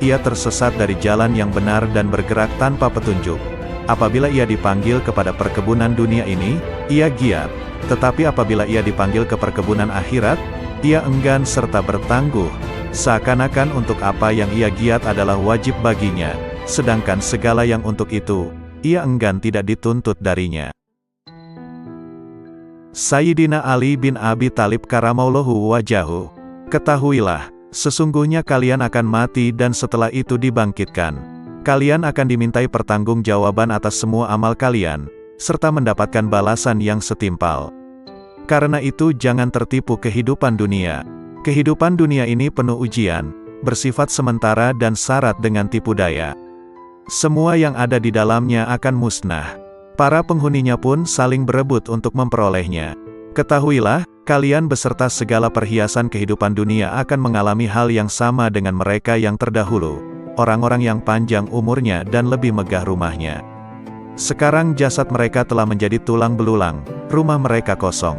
ia tersesat dari jalan yang benar dan bergerak tanpa petunjuk. Apabila ia dipanggil kepada perkebunan dunia ini, ia giat. Tetapi apabila ia dipanggil ke perkebunan akhirat, ia enggan serta bertangguh. Seakan-akan untuk apa yang ia giat adalah wajib baginya, sedangkan segala yang untuk itu, ia enggan tidak dituntut darinya. Sayyidina Ali bin Abi Thalib karamallahu wajahu. Ketahuilah, sesungguhnya kalian akan mati dan setelah itu dibangkitkan. Kalian akan dimintai pertanggungjawaban atas semua amal kalian, serta mendapatkan balasan yang setimpal. Karena itu jangan tertipu kehidupan dunia. Kehidupan dunia ini penuh ujian, bersifat sementara dan syarat dengan tipu daya. Semua yang ada di dalamnya akan musnah. Para penghuninya pun saling berebut untuk memperolehnya. Ketahuilah, kalian beserta segala perhiasan kehidupan dunia akan mengalami hal yang sama dengan mereka yang terdahulu, orang-orang yang panjang umurnya dan lebih megah rumahnya. Sekarang jasad mereka telah menjadi tulang belulang, rumah mereka kosong.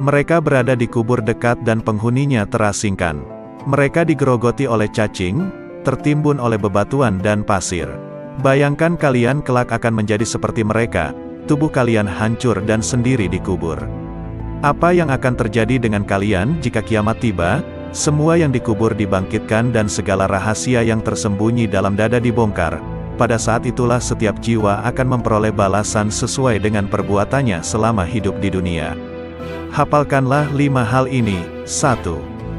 Mereka berada di kubur dekat dan penghuninya terasingkan. Mereka digerogoti oleh cacing, tertimbun oleh bebatuan dan pasir. Bayangkan kalian kelak akan menjadi seperti mereka, tubuh kalian hancur dan sendiri dikubur. Apa yang akan terjadi dengan kalian jika kiamat tiba? Semua yang dikubur dibangkitkan dan segala rahasia yang tersembunyi dalam dada dibongkar. Pada saat itulah setiap jiwa akan memperoleh balasan sesuai dengan perbuatannya selama hidup di dunia. Hafalkanlah 5 hal ini. 1.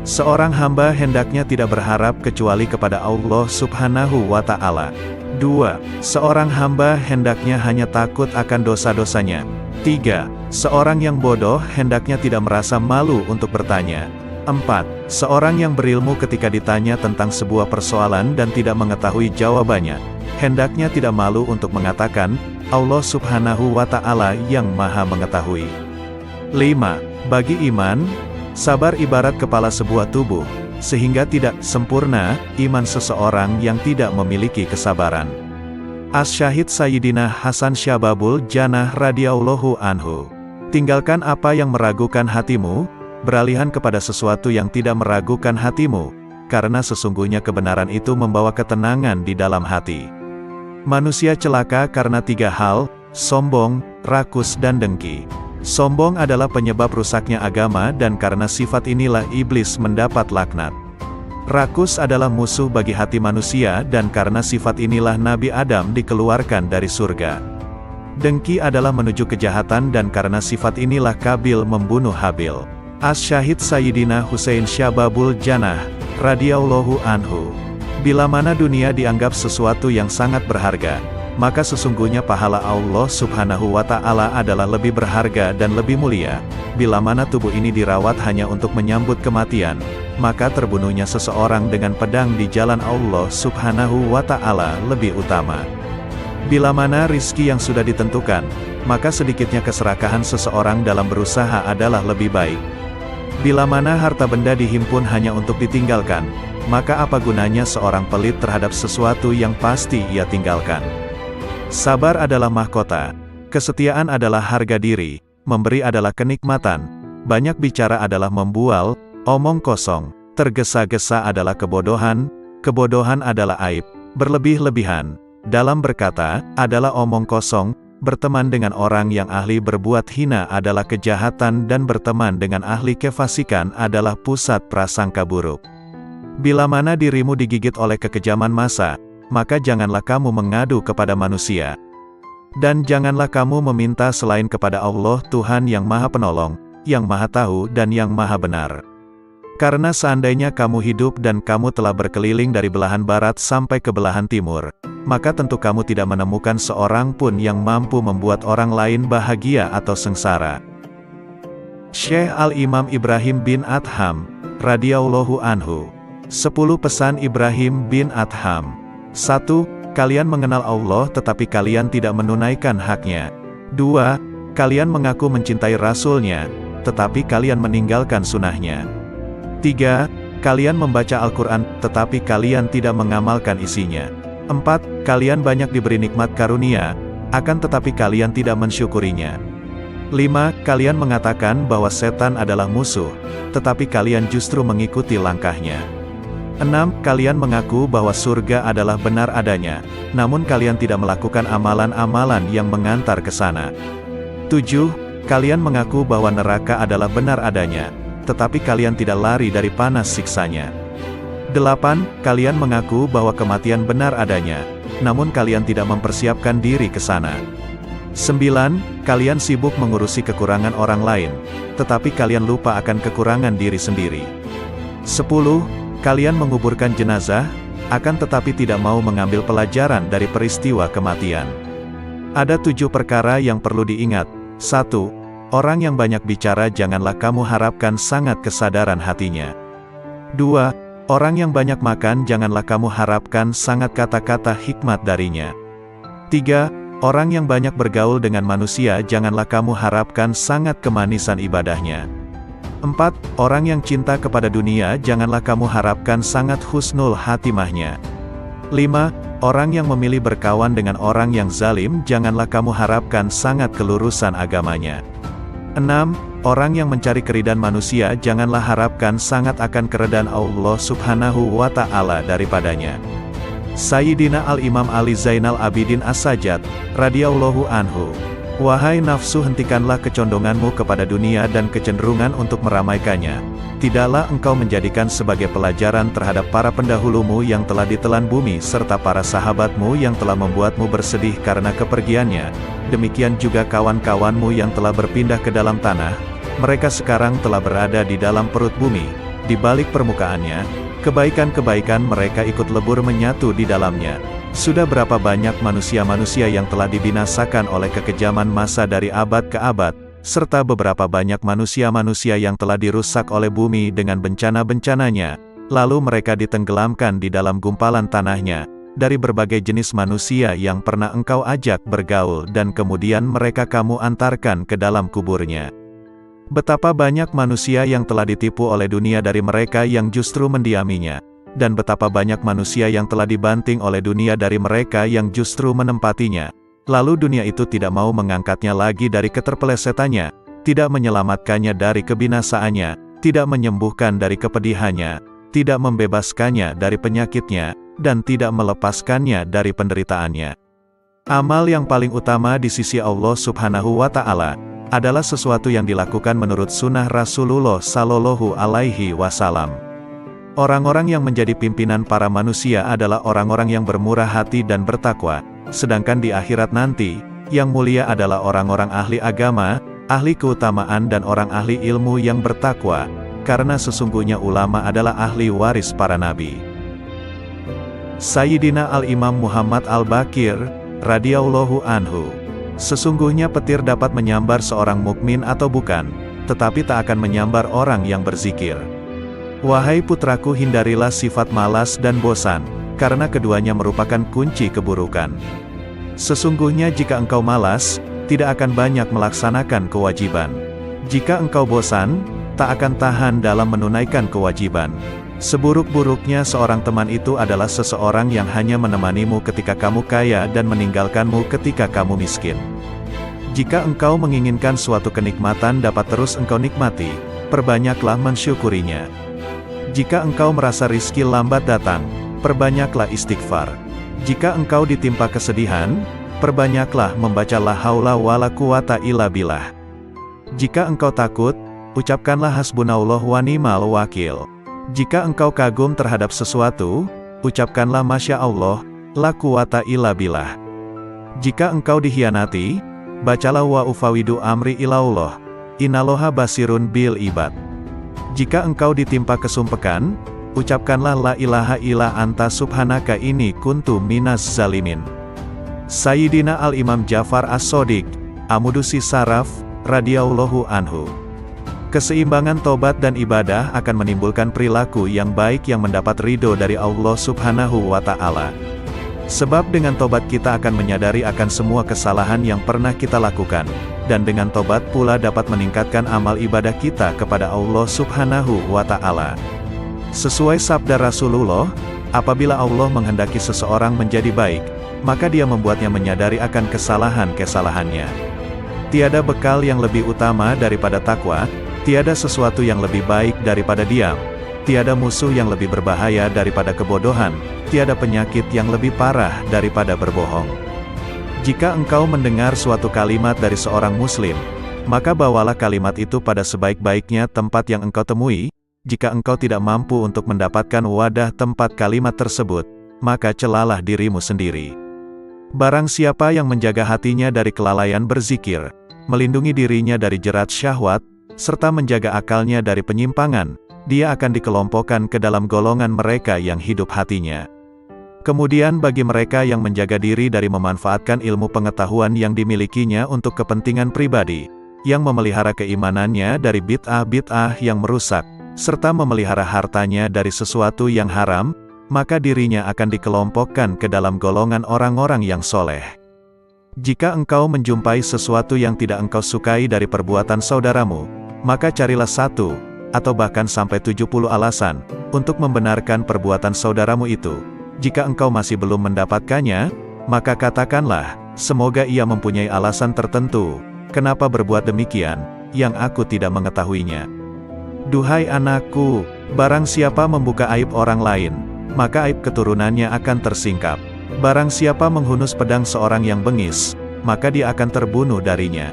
Seorang hamba hendaknya tidak berharap kecuali kepada Allah Subhanahu wa Ta'ala. 2. Seorang hamba hendaknya hanya takut akan dosa-dosanya. 3. Seorang yang bodoh hendaknya tidak merasa malu untuk bertanya. 4. Seorang yang berilmu ketika ditanya tentang sebuah persoalan dan tidak mengetahui jawabannya, hendaknya tidak malu untuk mengatakan, Allah Subhanahu wa Ta'ala yang Maha Mengetahui. 5. Bagi iman, sabar ibarat kepala sebuah tubuh, sehingga tidak sempurna iman seseorang yang tidak memiliki kesabaran. Asy-Syahid Sayyidina Hasan Syababul Jannah radhiyallahu anhu. Tinggalkan apa yang meragukan hatimu, beralihan kepada sesuatu yang tidak meragukan hatimu, karena sesungguhnya kebenaran itu membawa ketenangan di dalam hati. Manusia celaka karena 3 hal, sombong, rakus dan dengki. Sombong adalah penyebab rusaknya agama dan karena sifat inilah iblis mendapat laknat. Rakus adalah musuh bagi hati manusia dan karena sifat inilah Nabi Adam dikeluarkan dari surga. Dengki adalah menuju kejahatan dan karena sifat inilah Kabil membunuh Habil. Asy-Syahid Sayyidina Husain Syababul Jannah radhiyallahu anhu. Bila mana dunia dianggap sesuatu yang sangat berharga, maka sesungguhnya pahala Allah Subhanahu wa Ta'ala adalah lebih berharga dan lebih mulia. Bila mana tubuh ini dirawat hanya untuk menyambut kematian, maka terbunuhnya seseorang dengan pedang di jalan Allah Subhanahu wa Ta'ala lebih utama. Bila mana rizki yang sudah ditentukan, maka sedikitnya keserakahan seseorang dalam berusaha adalah lebih baik. Bila mana harta benda dihimpun hanya untuk ditinggalkan, maka apa gunanya seorang pelit terhadap sesuatu yang pasti ia tinggalkan. Sabar adalah mahkota, kesetiaan adalah harga diri, memberi adalah kenikmatan, banyak bicara adalah membual, omong kosong, tergesa-gesa adalah kebodohan, kebodohan adalah aib, berlebih-lebihan, dalam berkata, adalah omong kosong, berteman dengan orang yang ahli berbuat hina adalah kejahatan dan berteman dengan ahli kefasikan adalah pusat prasangka buruk. Bila mana dirimu digigit oleh kekejaman massa, maka janganlah kamu mengadu kepada manusia. Dan janganlah kamu meminta selain kepada Allah Tuhan yang Maha Penolong, yang Maha Tahu dan yang Maha Benar. Karena seandainya kamu hidup dan kamu telah berkeliling dari belahan barat sampai ke belahan timur, maka tentu kamu tidak menemukan seorang pun yang mampu membuat orang lain bahagia atau sengsara. Syekh Al-Imam Ibrahim bin Adham radhiyallahu anhu. 10 pesan Ibrahim bin Adham. 1. Kalian mengenal Allah tetapi kalian tidak menunaikan haknya. 2. Kalian mengaku mencintai Rasul-Nya, tetapi kalian meninggalkan sunnahnya. 3. Kalian membaca Al-Quran, tetapi kalian tidak mengamalkan isinya. 4. Kalian banyak diberi nikmat karunia, akan tetapi kalian tidak mensyukurinya. 5. Kalian mengatakan bahwa setan adalah musuh, tetapi kalian justru mengikuti langkahnya. 6. Kalian mengaku bahwa surga adalah benar adanya, namun kalian tidak melakukan amalan-amalan yang mengantar ke sana. 7. Kalian mengaku bahwa neraka adalah benar adanya, tetapi kalian tidak lari dari panas siksanya. 8. Kalian mengaku bahwa kematian benar adanya, namun kalian tidak mempersiapkan diri ke sana. 9. Kalian sibuk mengurusi kekurangan orang lain, tetapi kalian lupa akan kekurangan diri sendiri. 10. Kalian menguburkan jenazah, akan tetapi tidak mau mengambil pelajaran dari peristiwa kematian. Ada 7 perkara yang perlu diingat. 1. Orang yang banyak bicara janganlah kamu harapkan sangat kesadaran hatinya. 2. Orang yang banyak makan janganlah kamu harapkan sangat kata-kata hikmat darinya. 3. Orang yang banyak bergaul dengan manusia janganlah kamu harapkan sangat kemanisan ibadahnya. 4. Orang yang cinta kepada dunia janganlah kamu harapkan sangat husnul hatimahnya. 5. Orang yang memilih berkawan dengan orang yang zalim janganlah kamu harapkan sangat kelurusan agamanya. 6. Orang yang mencari keridhaan manusia janganlah harapkan sangat akan keridhaan Allah Subhanahu wa Ta'ala daripadanya. Sayyidina Al-Imam Ali Zainal Abidin As-Sajjad, radhiyallahu anhu. Wahai nafsu, hentikanlah kecondonganmu kepada dunia dan kecenderungan untuk meramaikannya. Tidaklah engkau menjadikan sebagai pelajaran terhadap para pendahulumu yang telah ditelan bumi serta para sahabatmu yang telah membuatmu bersedih karena kepergiannya. Demikian juga kawan-kawanmu yang telah berpindah ke dalam tanah. Mereka sekarang telah berada di dalam perut bumi, di balik permukaannya. Kebaikan-kebaikan mereka ikut lebur menyatu di dalamnya. Sudah berapa banyak manusia-manusia yang telah dibinasakan oleh kekejaman masa dari abad ke abad, serta beberapa banyak manusia-manusia yang telah dirusak oleh bumi dengan bencana-bencananya, lalu mereka ditenggelamkan di dalam gumpalan tanahnya, dari berbagai jenis manusia yang pernah engkau ajak bergaul dan kemudian mereka kamu antarkan ke dalam kuburnya. Betapa banyak manusia yang telah ditipu oleh dunia dari mereka yang justru mendiaminya. Dan betapa banyak manusia yang telah dibanting oleh dunia dari mereka yang justru menempatinya. Lalu dunia itu tidak mau mengangkatnya lagi dari keterpelesetannya, tidak menyelamatkannya dari kebinasaannya, tidak menyembuhkan dari kepedihannya, tidak membebaskannya dari penyakitnya, dan tidak melepaskannya dari penderitaannya. Amal yang paling utama di sisi Allah Subhanahu wa Ta'ala adalah sesuatu yang dilakukan menurut sunnah Rasulullah Sallallahu Alaihi Wasallam. Orang-orang yang menjadi pimpinan para manusia adalah orang-orang yang bermurah hati dan bertakwa, sedangkan di akhirat nanti, yang mulia adalah orang-orang ahli agama, ahli keutamaan dan orang ahli ilmu yang bertakwa, karena sesungguhnya ulama adalah ahli waris para nabi. Sayyidina Al-Imam Muhammad Al-Baqir, radhiyallahu anhu. Sesungguhnya petir dapat menyambar seorang mukmin atau bukan, tetapi tak akan menyambar orang yang berzikir. Wahai putraku, hindarilah sifat malas dan bosan, karena keduanya merupakan kunci keburukan. Sesungguhnya jika engkau malas, tidak akan banyak melaksanakan kewajiban. Jika engkau bosan, tak akan tahan dalam menunaikan kewajiban. Seburuk-buruknya seorang teman itu adalah seseorang yang hanya menemanimu ketika kamu kaya dan meninggalkanmu ketika kamu miskin. Jika engkau menginginkan suatu kenikmatan dapat terus engkau nikmati, perbanyaklah mensyukurinya. Jika engkau merasa rizki lambat datang, perbanyaklah istighfar. Jika engkau ditimpa kesedihan, perbanyaklah membaca la haula wala quwata illa billah. Jika engkau takut, ucapkanlah hasbunallah wa ni'mal wakil. Jika engkau kagum terhadap sesuatu, ucapkanlah masya Allah, la quwata illa billah. Jika engkau dikhianati, bacalah wa ufawidu amri ilallah, innallaha basirun bil ibad. Jika engkau ditimpa kesumpekan, ucapkanlah la ilaha illa anta subhanaka inni kuntu minas zalimin. Sayyidina Al-Imam Ja'far As-Shadiq, Amudusi Saraf, radhiyallahu anhu. Keseimbangan tobat dan ibadah akan menimbulkan perilaku yang baik yang mendapat ridho dari Allah Subhanahu wa Ta'ala. Sebab dengan tobat kita akan menyadari akan semua kesalahan yang pernah kita lakukan, dan dengan tobat pula dapat meningkatkan amal ibadah kita kepada Allah Subhanahu wa Ta'ala. Sesuai sabda Rasulullah, apabila Allah menghendaki seseorang menjadi baik, maka dia membuatnya menyadari akan kesalahan-kesalahannya. Tiada bekal yang lebih utama daripada takwa, tiada sesuatu yang lebih baik daripada diam, tiada musuh yang lebih berbahaya daripada kebodohan, tiada penyakit yang lebih parah daripada berbohong. Jika engkau mendengar suatu kalimat dari seorang muslim, maka bawalah kalimat itu pada sebaik-baiknya tempat yang engkau temui. Jika engkau tidak mampu untuk mendapatkan wadah tempat kalimat tersebut, maka celalah dirimu sendiri. Barang siapa yang menjaga hatinya dari kelalaian berzikir, melindungi dirinya dari jerat syahwat, serta menjaga akalnya dari penyimpangan, dia akan dikelompokkan ke dalam golongan mereka yang hidup hatinya. Kemudian bagi mereka yang menjaga diri dari memanfaatkan ilmu pengetahuan yang dimilikinya untuk kepentingan pribadi, yang memelihara keimanannya dari bid'ah-bid'ah yang merusak, serta memelihara hartanya dari sesuatu yang haram, maka dirinya akan dikelompokkan ke dalam golongan orang-orang yang soleh. Jika engkau menjumpai sesuatu yang tidak engkau sukai dari perbuatan saudaramu, maka carilah satu, atau bahkan sampai 70 alasan, untuk membenarkan perbuatan saudaramu itu. Jika engkau masih belum mendapatkannya, maka katakanlah, semoga ia mempunyai alasan tertentu, kenapa berbuat demikian, yang aku tidak mengetahuinya. Duhai anakku, barang siapa membuka aib orang lain, maka aib keturunannya akan tersingkap. Barang siapa menghunus pedang seorang yang bengis, maka dia akan terbunuh darinya.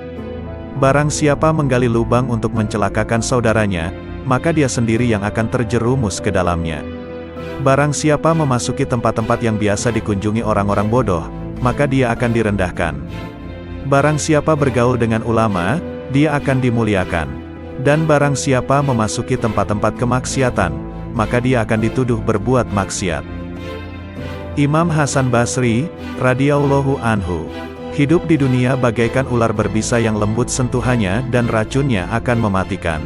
Barang siapa menggali lubang untuk mencelakakan saudaranya, maka dia sendiri yang akan terjerumus ke dalamnya. Barang siapa memasuki tempat-tempat yang biasa dikunjungi orang-orang bodoh, maka dia akan direndahkan. Barang siapa bergaul dengan ulama, dia akan dimuliakan. Dan barang siapa memasuki tempat-tempat kemaksiatan, maka dia akan dituduh berbuat maksiat. Imam Hasan Basri, radhiyallahu anhu, hidup di dunia bagaikan ular berbisa yang lembut sentuhannya dan racunnya akan mematikan.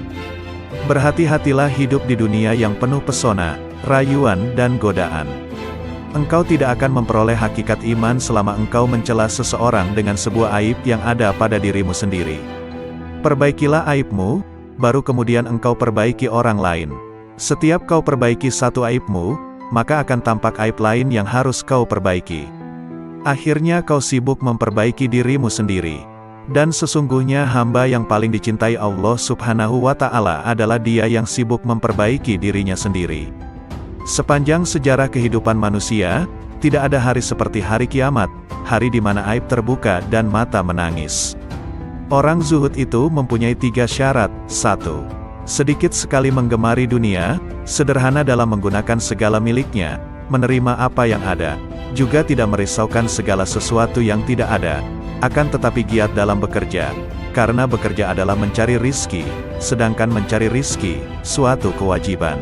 Berhati-hatilah hidup di dunia yang penuh pesona, rayuan dan godaan. Engkau tidak akan memperoleh hakikat iman selama engkau mencela seseorang dengan sebuah aib yang ada pada dirimu sendiri. Perbaikilah aibmu, baru kemudian engkau perbaiki orang lain. Setiap kau perbaiki satu aibmu, maka akan tampak aib lain yang harus kau perbaiki. Akhirnya kau sibuk memperbaiki dirimu sendiri. Dan sesungguhnya hamba yang paling dicintai Allah Subhanahu wa Ta'ala adalah dia yang sibuk memperbaiki dirinya sendiri. Sepanjang sejarah kehidupan manusia, tidak ada hari seperti hari kiamat, hari di mana aib terbuka dan mata menangis. Orang zuhud itu mempunyai 3 syarat. 1. Sedikit sekali menggemari dunia, sederhana dalam menggunakan segala miliknya, menerima apa yang ada, juga tidak merisaukan segala sesuatu yang tidak ada, akan tetapi giat dalam bekerja, karena bekerja adalah mencari rizki, sedangkan mencari rizki, suatu kewajiban.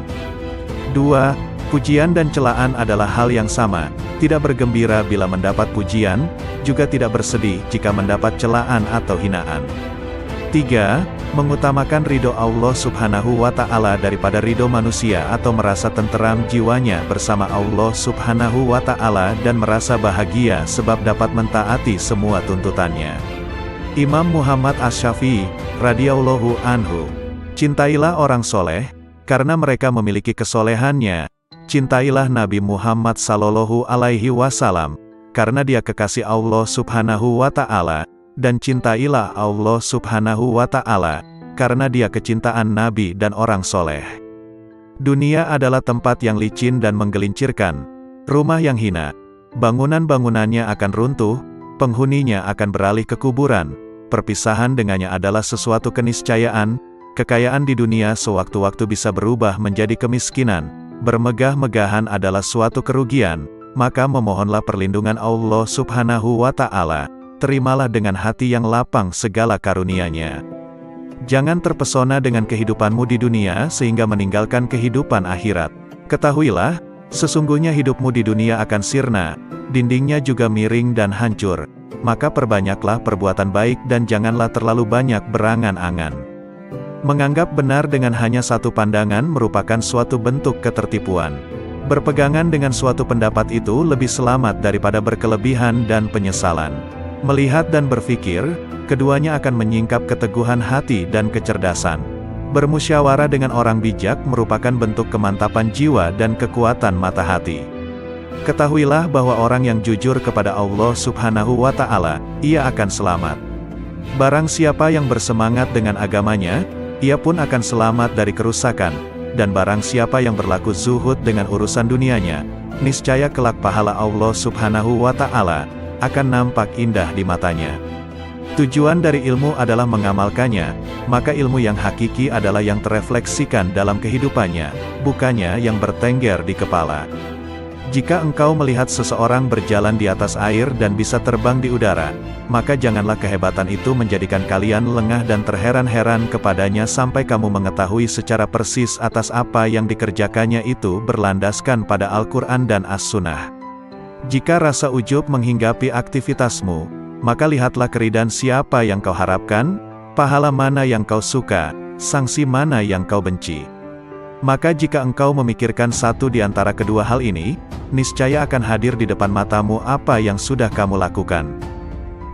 2. Pujian dan celaan adalah hal yang sama, tidak bergembira bila mendapat pujian, juga tidak bersedih jika mendapat celaan atau hinaan. 3. Mengutamakan ridho Allah Subhanahu wa Ta'ala daripada ridho manusia atau merasa tenteram jiwanya bersama Allah Subhanahu wa Ta'ala dan merasa bahagia sebab dapat mentaati semua tuntutannya. Imam Muhammad Asy-Syafi'i, radhiyallahu anhu, cintailah orang soleh, karena mereka memiliki kesolehannya. Cintailah Nabi Muhammad sallallahu alaihi wasallam, karena dia kekasih Allah Subhanahu wa Ta'ala. Dan cintailah Allah Subhanahu wa Ta'ala, karena dia kecintaan Nabi dan orang soleh. Dunia adalah tempat yang licin dan menggelincirkan, rumah yang hina, bangunan-bangunannya akan runtuh, penghuninya akan beralih ke kuburan, perpisahan dengannya adalah sesuatu keniscayaan, kekayaan di dunia sewaktu-waktu bisa berubah menjadi kemiskinan, bermegah-megahan adalah suatu kerugian, maka memohonlah perlindungan Allah Subhanahu wa Ta'ala. Terimalah dengan hati yang lapang segala karunia-Nya. Jangan terpesona dengan kehidupanmu di dunia sehingga meninggalkan kehidupan akhirat. Ketahuilah, sesungguhnya hidupmu di dunia akan sirna, dindingnya juga miring dan hancur. Maka perbanyaklah perbuatan baik dan janganlah terlalu banyak berangan-angan. Menganggap benar dengan hanya satu pandangan merupakan suatu bentuk ketertipuan. Berpegangan dengan suatu pendapat itu lebih selamat daripada berkelebihan dan penyesalan. Melihat dan berpikir, keduanya akan menyingkap keteguhan hati dan kecerdasan. Bermusyawarah dengan orang bijak merupakan bentuk kemantapan jiwa dan kekuatan mata hati. Ketahuilah bahwa orang yang jujur kepada Allah Subhanahu wa Ta'ala, ia akan selamat. Barang siapa yang bersemangat dengan agamanya, ia pun akan selamat dari kerusakan. dan barang siapa yang berlaku zuhud dengan urusan dunianya, niscaya kelak pahala Allah Subhanahu wa Ta'ala akan nampak indah di matanya. Tujuan dari ilmu adalah mengamalkannya, maka ilmu yang hakiki adalah yang terefleksikan dalam kehidupannya, bukannya yang bertengger di kepala. Jika engkau melihat seseorang berjalan di atas air dan bisa terbang di udara, maka janganlah kehebatan itu menjadikan kalian lengah dan terheran-heran kepadanya sampai kamu mengetahui secara persis atas apa yang dikerjakannya itu berlandaskan pada Al-Quran dan As-Sunnah. Jika rasa ujub menghinggapi aktivitasmu, maka lihatlah keridhaan siapa yang kau harapkan, pahala mana yang kau suka, sanksi mana yang kau benci. Maka jika engkau memikirkan satu di antara kedua hal ini, niscaya akan hadir di depan matamu apa yang sudah kamu lakukan.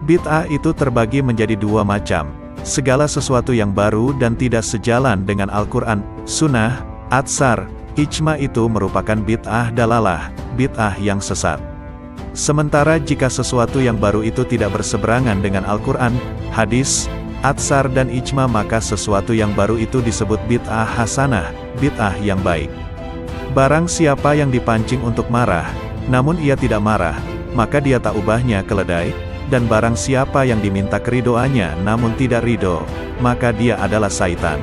Bid'ah itu terbagi menjadi dua macam, segala sesuatu yang baru dan tidak sejalan dengan Al-Quran, Sunnah, Atsar, Ijma itu merupakan bid'ah dalalah, bid'ah yang sesat. Sementara jika sesuatu yang baru itu tidak berseberangan dengan Al-Quran, hadis, Atsar dan Ijma, maka sesuatu yang baru itu disebut bid'ah hasanah, bid'ah yang baik. Barang siapa yang dipancing untuk marah, namun ia tidak marah, maka dia tak ubahnya keledai, dan barang siapa yang diminta keridoannya namun tidak ridho, maka dia adalah syaitan.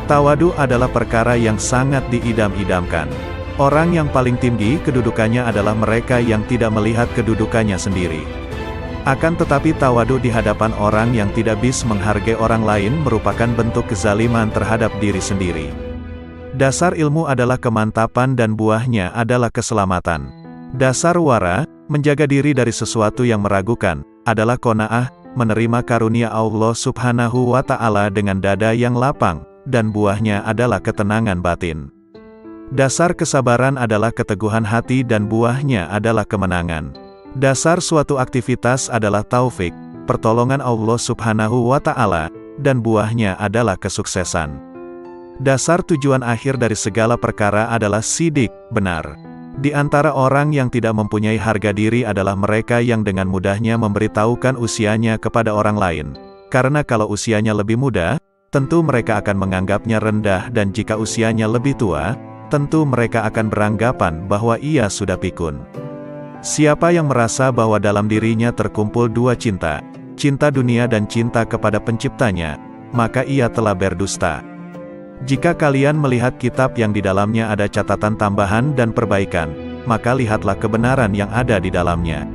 Tawadu adalah perkara yang sangat diidam-idamkan. Orang yang paling tinggi kedudukannya adalah mereka yang tidak melihat kedudukannya sendiri. Akan tetapi tawadu di hadapan orang yang tidak bisa menghargai orang lain merupakan bentuk kezaliman terhadap diri sendiri. Dasar ilmu adalah kemantapan dan buahnya adalah keselamatan. Dasar wara, menjaga diri dari sesuatu yang meragukan, adalah qanaah, menerima karunia Allah Subhanahu wa Ta'ala dengan dada yang lapang, dan buahnya adalah ketenangan batin. Dasar kesabaran adalah keteguhan hati dan buahnya adalah kemenangan. Dasar suatu aktivitas adalah taufik, pertolongan Allah Subhanahu wa Ta'ala, dan buahnya adalah kesuksesan. Dasar tujuan akhir dari segala perkara adalah sidik, benar. Di antara orang yang tidak mempunyai harga diri adalah mereka yang dengan mudahnya memberitahukan usianya kepada orang lain. Karena kalau usianya lebih muda, tentu mereka akan menganggapnya rendah, dan jika usianya lebih tua, tentu mereka akan beranggapan bahwa ia sudah pikun. Siapa yang merasa bahwa dalam dirinya terkumpul dua cinta, cinta dunia dan cinta kepada penciptanya, maka ia telah berdusta. Jika kalian melihat kitab yang di dalamnya ada catatan tambahan dan perbaikan, maka lihatlah kebenaran yang ada di dalamnya.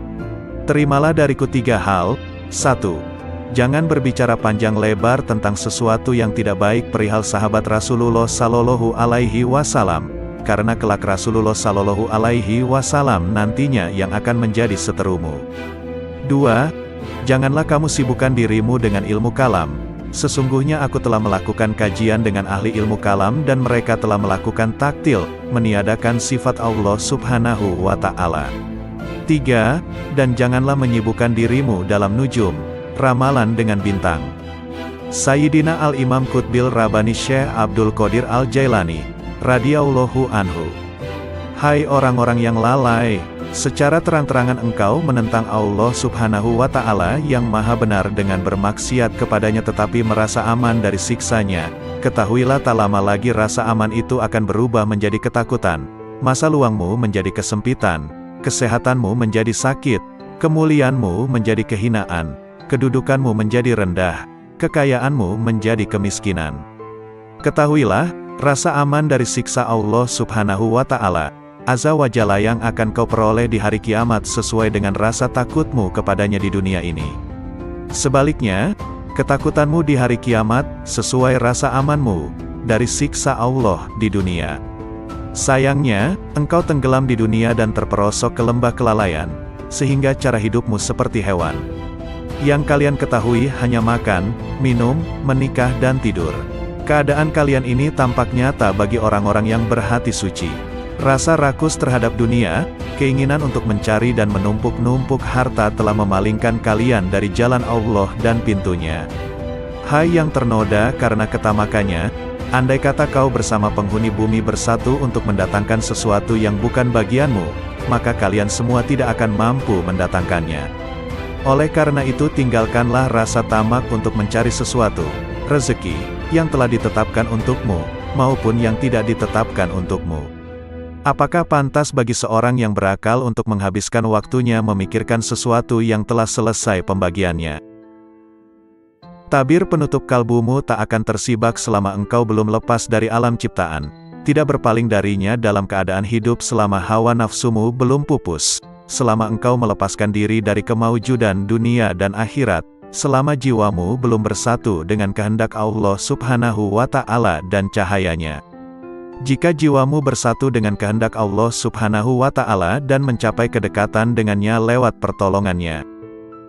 Terimalah dariku 3 hal. 1. Jangan berbicara panjang lebar tentang sesuatu yang tidak baik perihal sahabat Rasulullah Sallallahu Alaihi Wasallam, karena kelak Rasulullah Sallallahu Alaihi Wasallam nantinya yang akan menjadi seterumu. 2. Janganlah kamu sibukkan dirimu dengan ilmu kalam. Sesungguhnya aku telah melakukan kajian dengan ahli ilmu kalam dan mereka telah melakukan taktil, meniadakan sifat Allah Subhanahu wa Ta'ala. 3. Dan janganlah menyibukkan dirimu dalam nujum, ramalan dengan bintang. Sayyidina Al-Imam Qutbil Rabbani Syekh Abdul Qadir Al-Jailani radhiyallahu anhu. Hai orang-orang yang lalai, secara terang-terangan engkau menentang Allah Subhanahu wa Ta'ala yang maha benar dengan bermaksiat kepadanya tetapi merasa aman dari siksanya. Ketahuilah tak lama lagi rasa aman itu akan berubah menjadi ketakutan, masa luangmu menjadi kesempitan, kesehatanmu menjadi sakit, kemuliaanmu menjadi kehinaan, kedudukanmu menjadi rendah, kekayaanmu menjadi kemiskinan. Ketahuilah, rasa aman dari siksa Allah Subhanahu wa Ta'ala Azza wa Jalla yang akan kau peroleh di hari kiamat sesuai dengan rasa takutmu kepadanya di dunia ini. Sebaliknya, ketakutanmu di hari kiamat sesuai rasa amanmu dari siksa Allah di dunia. Sayangnya, engkau tenggelam di dunia dan terperosok ke lembah kelalaian, sehingga cara hidupmu seperti hewan. Yang kalian ketahui hanya makan, minum, menikah dan tidur. Keadaan kalian ini tampak nyata bagi orang-orang yang berhati suci. Rasa rakus terhadap dunia, keinginan untuk mencari dan menumpuk-numpuk harta telah memalingkan kalian dari jalan Allah dan pintunya. Hai yang ternoda karena ketamakannya, andai kata kau bersama penghuni bumi bersatu untuk mendatangkan sesuatu yang bukan bagianmu, maka kalian semua tidak akan mampu mendatangkannya. Oleh karena itu tinggalkanlah rasa tamak untuk mencari sesuatu, rezeki, yang telah ditetapkan untukmu, maupun yang tidak ditetapkan untukmu. Apakah pantas bagi seorang yang berakal untuk menghabiskan waktunya memikirkan sesuatu yang telah selesai pembagiannya? Tabir penutup kalbumu tak akan tersibak selama engkau belum lepas dari alam ciptaan, tidak berpaling darinya dalam keadaan hidup selama hawa nafsumu belum pupus, selama engkau melepaskan diri dari kemaujudan dunia dan akhirat, selama jiwamu belum bersatu dengan kehendak Allah Subhanahu wa Ta'ala dan cahayanya. Jika jiwamu bersatu dengan kehendak Allah Subhanahu wa Ta'ala dan mencapai kedekatan dengannya lewat pertolongannya,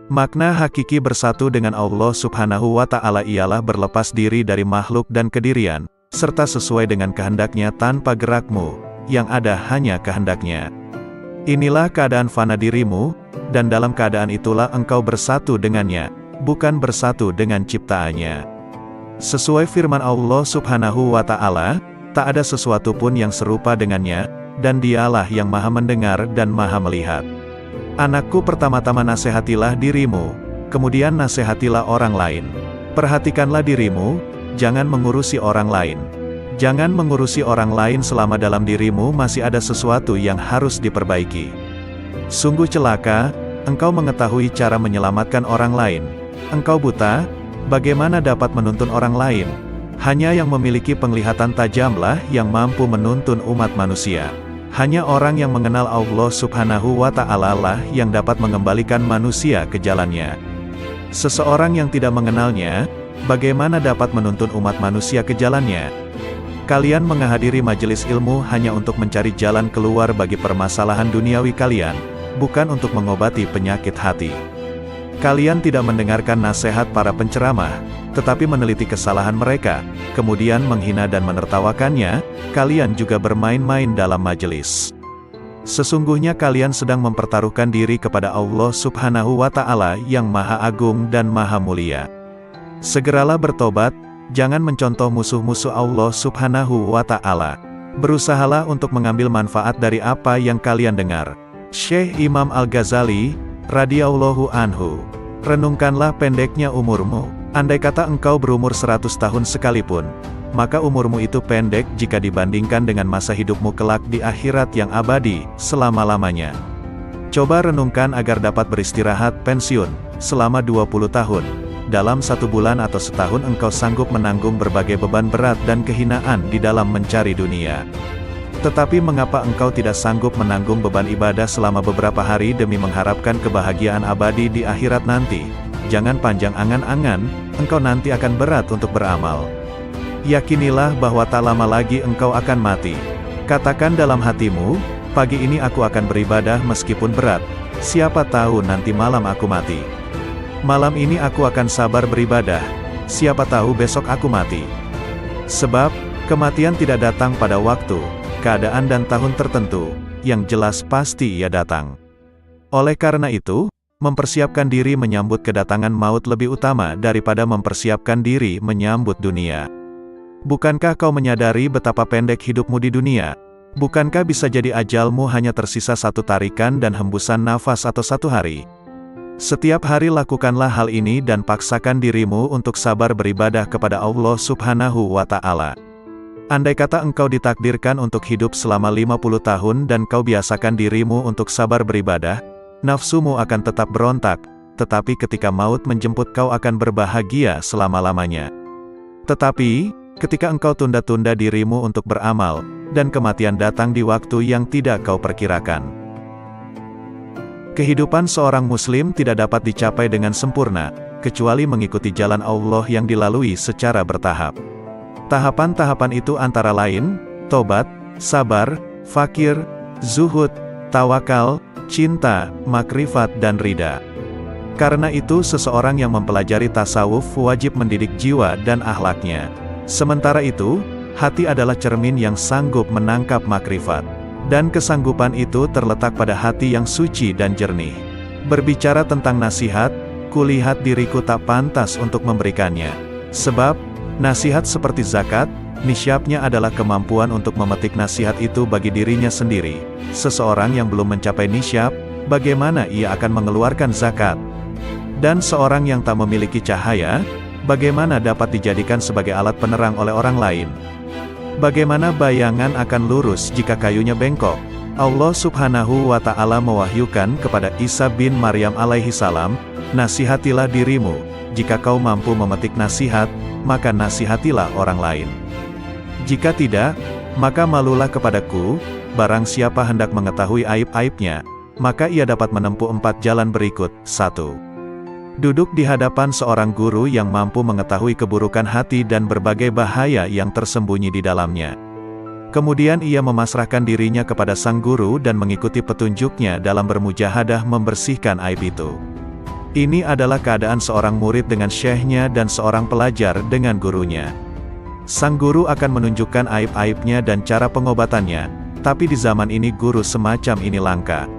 makna hakiki bersatu dengan Allah Subhanahu wa Ta'ala ialah berlepas diri dari makhluk dan kedirian, serta sesuai dengan kehendaknya tanpa gerakmu, yang ada hanya kehendaknya. Inilah keadaan fana dirimu, dan dalam keadaan itulah engkau bersatu dengannya, bukan bersatu dengan ciptaannya. Sesuai firman Allah Subhanahu wa Ta'ala, tak ada sesuatu pun yang serupa dengannya, dan dialah yang maha mendengar dan maha melihat. Anakku, pertama-tama nasihatilah dirimu, kemudian nasihatilah orang lain. Perhatikanlah dirimu, jangan mengurusi orang lain. Jangan mengurusi orang lain selama dalam dirimu masih ada sesuatu yang harus diperbaiki. Sungguh celaka, engkau mengetahui cara menyelamatkan orang lain. Engkau buta, bagaimana dapat menuntun orang lain? Hanya yang memiliki penglihatan tajamlah yang mampu menuntun umat manusia. Hanya orang yang mengenal Allah Subhanahu wa Ta'ala lah yang dapat mengembalikan manusia ke jalannya. Seseorang yang tidak mengenalnya, bagaimana dapat menuntun umat manusia ke jalannya? Kalian menghadiri majelis ilmu hanya untuk mencari jalan keluar bagi permasalahan duniawi kalian, bukan untuk mengobati penyakit hati. Kalian tidak mendengarkan nasihat para penceramah, tetapi meneliti kesalahan mereka, kemudian menghina dan menertawakannya. Kalian juga bermain-main dalam majelis. Sesungguhnya kalian sedang mempertaruhkan diri kepada Allah Subhanahu wa Ta'ala yang Maha Agung dan Maha Mulia. Segeralah bertobat, jangan mencontoh musuh-musuh Allah Subhanahu wa Ta'ala. Berusahalah untuk mengambil manfaat dari apa yang kalian dengar. Syekh Imam Al-Ghazali radhiyallahu anhu. Renungkanlah pendeknya umurmu. Andai kata engkau berumur 100 tahun sekalipun, maka umurmu itu pendek jika dibandingkan dengan masa hidupmu kelak di akhirat yang abadi, selama-lamanya. Coba renungkan agar dapat beristirahat pensiun selama 20 tahun. Dalam 1 bulan atau setahun engkau sanggup menanggung berbagai beban berat dan kehinaan di dalam mencari dunia. Tetapi mengapa engkau tidak sanggup menanggung beban ibadah selama beberapa hari demi mengharapkan kebahagiaan abadi di akhirat nanti? Jangan panjang angan-angan, engkau nanti akan berat untuk beramal. Yakinilah bahwa tak lama lagi engkau akan mati. Katakan dalam hatimu, pagi ini aku akan beribadah meskipun berat, siapa tahu nanti malam aku mati. Malam ini aku akan sabar beribadah, siapa tahu besok aku mati. Sebab, kematian tidak datang pada waktu, keadaan dan tahun tertentu, yang jelas pasti ia datang. Oleh karena itu, mempersiapkan diri menyambut kedatangan maut lebih utama daripada mempersiapkan diri menyambut dunia. Bukankah kau menyadari betapa pendek hidupmu di dunia? Bukankah bisa jadi ajalmu hanya tersisa 1 tarikan dan hembusan nafas atau 1 hari? Setiap hari lakukanlah hal ini dan paksakan dirimu untuk sabar beribadah kepada Allah Subhanahu wa Ta'ala. Andai kata engkau ditakdirkan untuk hidup selama 50 tahun dan kau biasakan dirimu untuk sabar beribadah, nafsumu akan tetap berontak, tetapi ketika maut menjemput kau akan berbahagia selama-lamanya. Tetapi, ketika engkau tunda-tunda dirimu untuk beramal, dan kematian datang di waktu yang tidak kau perkirakan. Kehidupan seorang muslim tidak dapat dicapai dengan sempurna, kecuali mengikuti jalan Allah yang dilalui secara bertahap. Tahapan-tahapan itu antara lain, tobat, sabar, fakir, zuhud, tawakal, cinta, makrifat dan ridha. Karena itu seseorang yang mempelajari tasawuf wajib mendidik jiwa dan akhlaknya. Sementara itu, hati adalah cermin yang sanggup menangkap makrifat. Dan kesanggupan itu terletak pada hati yang suci dan jernih. Berbicara tentang nasihat, kulihat diriku tak pantas untuk memberikannya. Sebab, nasihat seperti zakat, nisyabnya adalah kemampuan untuk memetik nasihat itu bagi dirinya sendiri. Seseorang yang belum mencapai nisyab, bagaimana ia akan mengeluarkan zakat? Dan seorang yang tak memiliki cahaya, bagaimana dapat dijadikan sebagai alat penerang oleh orang lain? Bagaimana bayangan akan lurus jika kayunya bengkok? Allah Subhanahu wa Ta'ala mewahyukan kepada Isa bin Maryam alaihi salam, "Nasihatilah dirimu, jika kau mampu memetik nasihat, maka nasihatilah orang lain. Jika tidak, maka malulah kepadaku, barang siapa hendak mengetahui aib-aibnya, maka ia dapat menempuh 4 jalan berikut. 1. Duduk di hadapan seorang guru yang mampu mengetahui keburukan hati dan berbagai bahaya yang tersembunyi di dalamnya. Kemudian ia memasrahkan dirinya kepada sang guru dan mengikuti petunjuknya dalam bermujahadah membersihkan aib itu. Ini adalah keadaan seorang murid dengan syekhnya dan seorang pelajar dengan gurunya. Sang guru akan menunjukkan aib-aibnya dan cara pengobatannya, tapi di zaman ini guru semacam ini langka.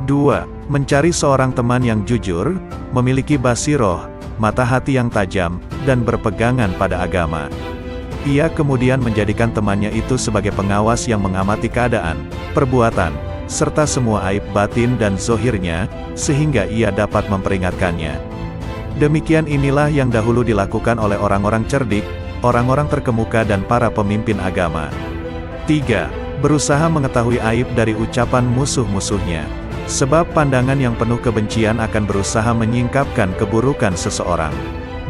2. Mencari seorang teman yang jujur, memiliki basiroh, mata hati yang tajam, dan berpegangan pada agama. Ia kemudian menjadikan temannya itu sebagai pengawas yang mengamati keadaan, perbuatan, serta semua aib batin dan zohirnya, sehingga ia dapat memperingatkannya. Demikian inilah yang dahulu dilakukan oleh orang-orang cerdik, orang-orang terkemuka dan para pemimpin agama. 3. Berusaha mengetahui aib dari ucapan musuh-musuhnya. Sebab pandangan yang penuh kebencian akan berusaha menyingkapkan keburukan seseorang.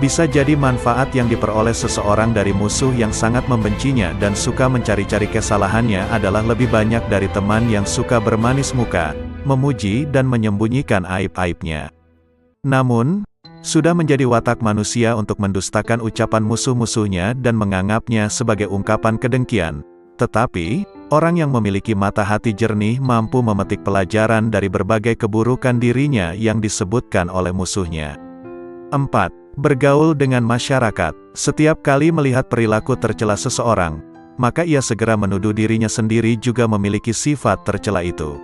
Bisa jadi manfaat yang diperoleh seseorang dari musuh yang sangat membencinya dan suka mencari-cari kesalahannya adalah lebih banyak dari teman yang suka bermanis muka, memuji dan menyembunyikan aib-aibnya. Namun, sudah menjadi watak manusia untuk mendustakan ucapan musuh-musuhnya dan menganggapnya sebagai ungkapan kedengkian. Tetapi, orang yang memiliki mata hati jernih mampu memetik pelajaran dari berbagai keburukan dirinya yang disebutkan oleh musuhnya. 4. Bergaul dengan masyarakat. Setiap kali melihat perilaku tercela seseorang, maka ia segera menuduh dirinya sendiri juga memiliki sifat tercela itu.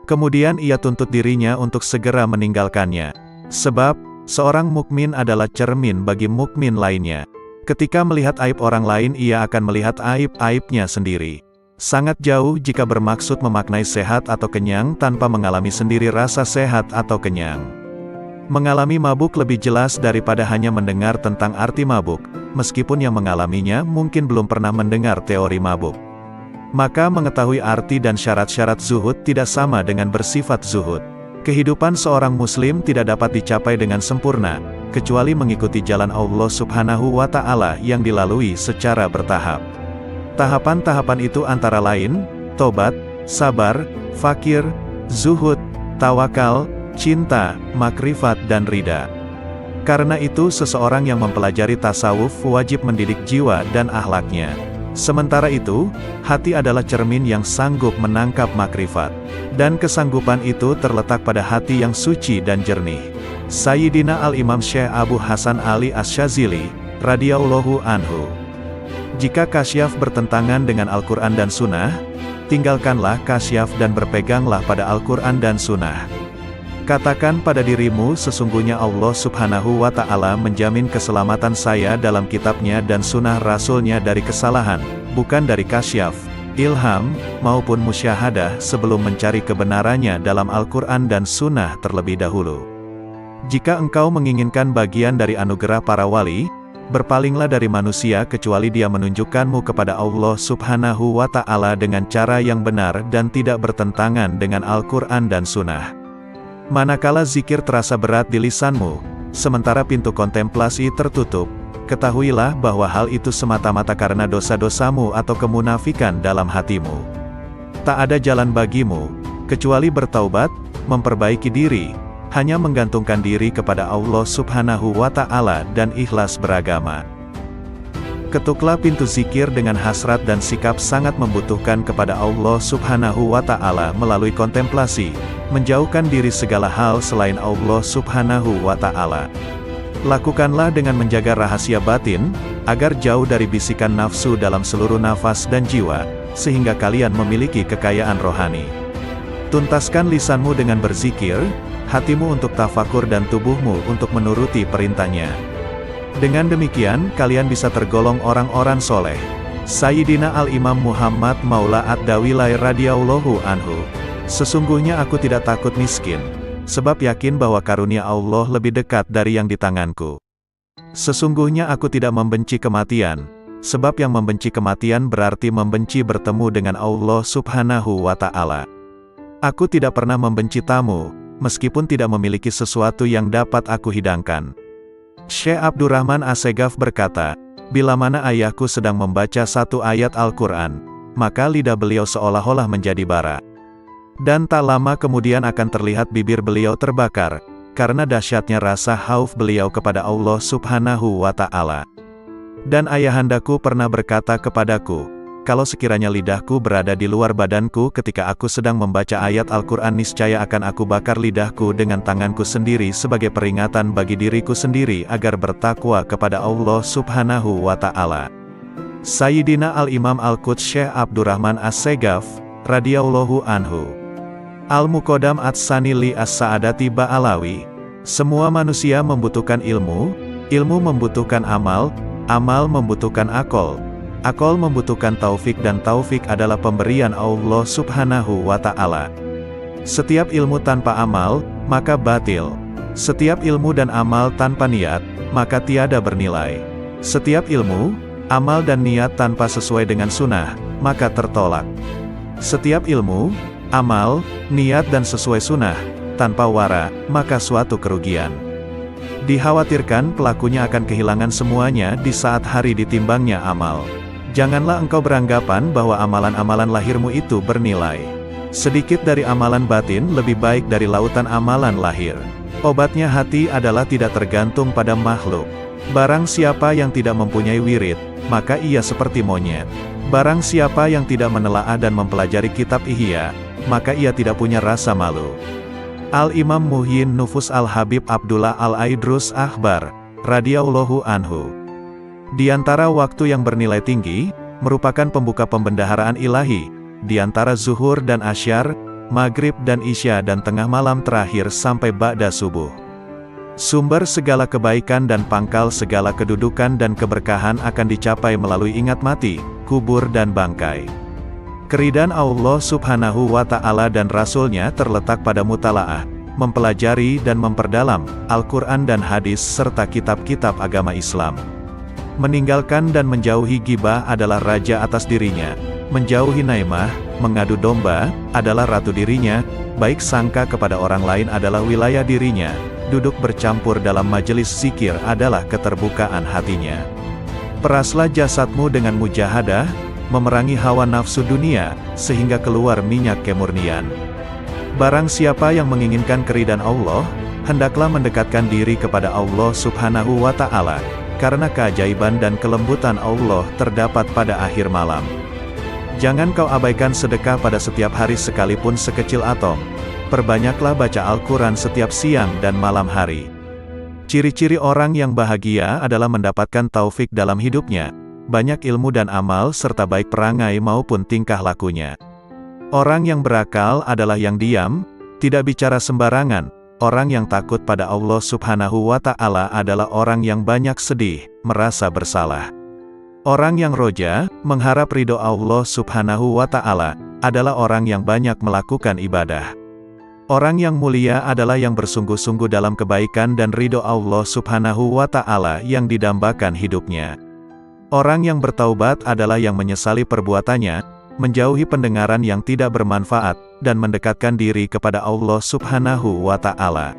Kemudian ia tuntut dirinya untuk segera meninggalkannya. Sebab, seorang mukmin adalah cermin bagi mukmin lainnya. Ketika melihat aib orang lain ia akan melihat aib-aibnya sendiri. Sangat jauh jika bermaksud memaknai sehat atau kenyang tanpa mengalami sendiri rasa sehat atau kenyang. Mengalami mabuk lebih jelas daripada hanya mendengar tentang arti mabuk, meskipun yang mengalaminya mungkin belum pernah mendengar teori mabuk. Maka mengetahui arti dan syarat-syarat zuhud tidak sama dengan bersifat zuhud. Kehidupan seorang muslim tidak dapat dicapai dengan sempurna, kecuali mengikuti jalan Allah Subhanahu wa Ta'ala yang dilalui secara bertahap. Tahapan-tahapan itu antara lain, tobat, sabar, fakir, zuhud, tawakal, cinta, makrifat dan ridha. Karena itu seseorang yang mempelajari tasawuf wajib mendidik jiwa dan akhlaknya. Sementara itu, hati adalah cermin yang sanggup menangkap makrifat. Dan kesanggupan itu terletak pada hati yang suci dan jernih. Sayyidina Al-Imam Syekh Abu Hasan Ali Asy-Syadzili, radhiyallahu anhu. Jika kasyaf bertentangan dengan Al-Quran dan Sunnah, tinggalkanlah kasyaf dan berpeganglah pada Al-Quran dan Sunnah. Katakan pada dirimu sesungguhnya Allah Subhanahu wa Ta'ala menjamin keselamatan saya dalam kitabnya dan sunnah rasulnya dari kesalahan, bukan dari kasyaf, ilham, maupun musyahadah sebelum mencari kebenarannya dalam Al-Quran dan Sunnah terlebih dahulu. Jika engkau menginginkan bagian dari anugerah para wali, berpalinglah dari manusia kecuali dia menunjukkanmu kepada Allah Subhanahu wa Ta'ala dengan cara yang benar dan tidak bertentangan dengan Al-Quran dan Sunnah. Manakala zikir terasa berat di lisanmu, sementara pintu kontemplasi tertutup, ketahuilah bahwa hal itu semata-mata karena dosa-dosamu atau kemunafikan dalam hatimu. Tak ada jalan bagimu, kecuali bertaubat, memperbaiki diri, hanya menggantungkan diri kepada Allah Subhanahu wa Ta'ala dan ikhlas beragama. Ketuklah pintu zikir dengan hasrat dan sikap sangat membutuhkan kepada Allah Subhanahu wa Ta'ala melalui kontemplasi, menjauhkan diri segala hal selain Allah Subhanahu wa Ta'ala. Lakukanlah dengan menjaga rahasia batin, agar jauh dari bisikan nafsu dalam seluruh nafas dan jiwa, sehingga kalian memiliki kekayaan rohani. Tuntaskan lisanmu dengan berzikir, hatimu untuk tafakur dan tubuhmu untuk menuruti perintahnya. Dengan demikian, kalian bisa tergolong orang-orang soleh. Sayyidina Al-Imam Muhammad Maula Ad-Dawilai radhiyallahu anhu. Sesungguhnya aku tidak takut miskin, sebab yakin bahwa karunia Allah lebih dekat dari yang di tanganku. Sesungguhnya aku tidak membenci kematian, sebab yang membenci kematian berarti membenci bertemu dengan Allah Subhanahu wa Ta'ala. Aku tidak pernah membenci tamu, meskipun tidak memiliki sesuatu yang dapat aku hidangkan. Syekh Abdurrahman Assegaf berkata, bila mana ayahku sedang membaca satu ayat Al-Quran, maka lidah beliau seolah-olah menjadi bara. Dan tak lama kemudian akan terlihat bibir beliau terbakar, karena dahsyatnya rasa khauf beliau kepada Allah Subhanahu wa Ta'ala. Dan ayahandaku pernah berkata kepadaku, kalau sekiranya lidahku berada di luar badanku ketika aku sedang membaca ayat Al-Quran, niscaya akan aku bakar lidahku dengan tanganku sendiri sebagai peringatan bagi diriku sendiri agar bertakwa kepada Allah Subhanahu wa Ta'ala. Sayyidina Al-Imam Al-Quds Syekh Abdurrahman Assegaf, radhiyallahu anhu. Al-Muqaddam Ats-Tsani li As-Sa'adati Ba'alawi. Semua manusia membutuhkan ilmu, ilmu membutuhkan amal, amal membutuhkan akal, akal membutuhkan taufik, dan taufik adalah pemberian Allah Subhanahu wa Ta'ala. Setiap ilmu tanpa amal, maka batil. Setiap ilmu dan amal tanpa niat, maka tiada bernilai. Setiap ilmu, amal dan niat tanpa sesuai dengan sunnah, maka tertolak. Setiap ilmu, amal, niat dan sesuai sunnah, tanpa wara, maka suatu kerugian. Dikhawatirkan pelakunya akan kehilangan semuanya di saat hari ditimbangnya amal. Janganlah engkau beranggapan bahwa amalan-amalan lahirmu itu bernilai. Sedikit dari amalan batin lebih baik dari lautan amalan lahir. Obatnya hati adalah tidak tergantung pada makhluk. Barang siapa yang tidak mempunyai wirid, maka ia seperti monyet. Barang siapa yang tidak menelaah dan mempelajari kitab Ihya, maka ia tidak punya rasa malu. Al-Imam Muhyin Nufus Al-Habib Abdullah Al-Aidrus Akhbar, radhiyallahu anhu. Di antara waktu yang bernilai tinggi, merupakan pembuka pembendaharaan ilahi, di antara zuhur dan asyar, maghrib dan isya, dan tengah malam terakhir sampai ba'da subuh. Sumber segala kebaikan dan pangkal segala kedudukan dan keberkahan akan dicapai melalui ingat mati, kubur dan bangkai. Keridhaan Allah Subhanahu wa Ta'ala dan Rasul-Nya terletak pada mutalaah, mempelajari dan memperdalam Al-Quran dan hadis serta kitab-kitab agama Islam. Meninggalkan dan menjauhi ghibah adalah raja atas dirinya. Menjauhi naimah, mengadu domba, adalah ratu dirinya. Baik sangka kepada orang lain adalah wilayah dirinya. Duduk bercampur dalam majelis zikir adalah keterbukaan hatinya. Peraslah jasadmu dengan mujahadah, memerangi hawa nafsu dunia, sehingga keluar minyak kemurnian. Barang siapa yang menginginkan keridhaan Allah, hendaklah mendekatkan diri kepada Allah Subhanahu wa Ta'ala, karena keajaiban dan kelembutan Allah terdapat pada akhir malam. Jangan kau abaikan sedekah pada setiap hari sekalipun sekecil atom. Perbanyaklah baca Al-Quran setiap siang dan malam hari. Ciri-ciri orang yang bahagia adalah mendapatkan taufik dalam hidupnya, banyak ilmu dan amal serta baik perangai maupun tingkah lakunya. Orang yang berakal adalah yang diam, tidak bicara sembarangan. Orang yang takut pada Allah Subhanahu wa Ta'ala adalah orang yang banyak sedih, merasa bersalah. Orang yang roja, mengharap ridho Allah Subhanahu wa Ta'ala, adalah orang yang banyak melakukan ibadah. Orang yang mulia adalah yang bersungguh-sungguh dalam kebaikan dan ridho Allah Subhanahu wa Ta'ala yang didambakan hidupnya. Orang yang bertaubat adalah yang menyesali perbuatannya, menjauhi pendengaran yang tidak bermanfaat, dan mendekatkan diri kepada Allah Subhanahu wa Ta'ala.